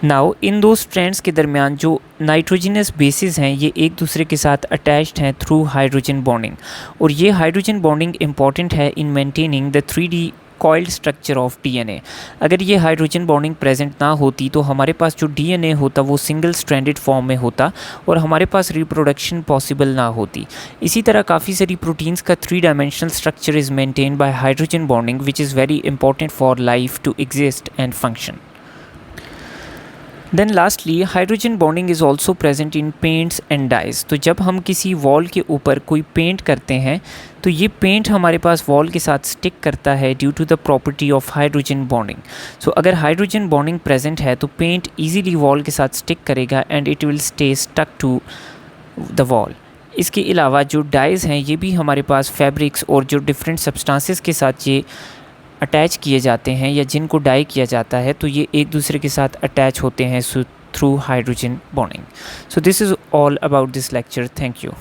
नाउ इन 2 स्ट्रैंड्स के दरमियान जो नाइट्रोजनस बेसिस हैं ये एक दूसरे के साथ अटैच्ड हैं थ्रू हाइड्रोजन बॉन्डिंग, और ये हाइड्रोजन बॉन्डिंग इंपॉर्टेंट है in maintaining the 3D coiled structure of DNA. अगर ये हाइड्रोजन बॉन्डिंग प्रेजेंट ना होती तो हमारे पास जो DNA होता वो सिंगल स्ट्रैंडेड फॉर्म में होता और हमारे पास रिप्रोडक्शन पॉसिबल ना होती. इसी तरह काफ़ी सारी प्रोटीन्स का 3 dimensional structure is maintain by hydrogen bonding which is very important for life to exist and function. Then lastly hydrogen bonding is also present in paints and dyes. तो जब हम किसी वॉल के ऊपर कोई पेंट करते हैं तो ये पेंट हमारे पास वॉल के साथ स्टिक करता है due to the property of hydrogen bonding. So अगर हाइड्रोजन बॉन्डिंग प्रेजेंट है तो पेंट ईजीली वॉल के साथ स्टिक करेगा and it will stay stuck to the wall. इसके अलावा जो डाइज़ हैं ये भी हमारे पास फैब्रिक्स और जो डिफरेंट सब्सटेंसेस के साथ ये अटैच किए जाते हैं या जिनको डाई किया जाता है तो ये एक दूसरे के साथ अटैच होते हैं through hydrogen bonding. So this is all about this lecture. Thank you.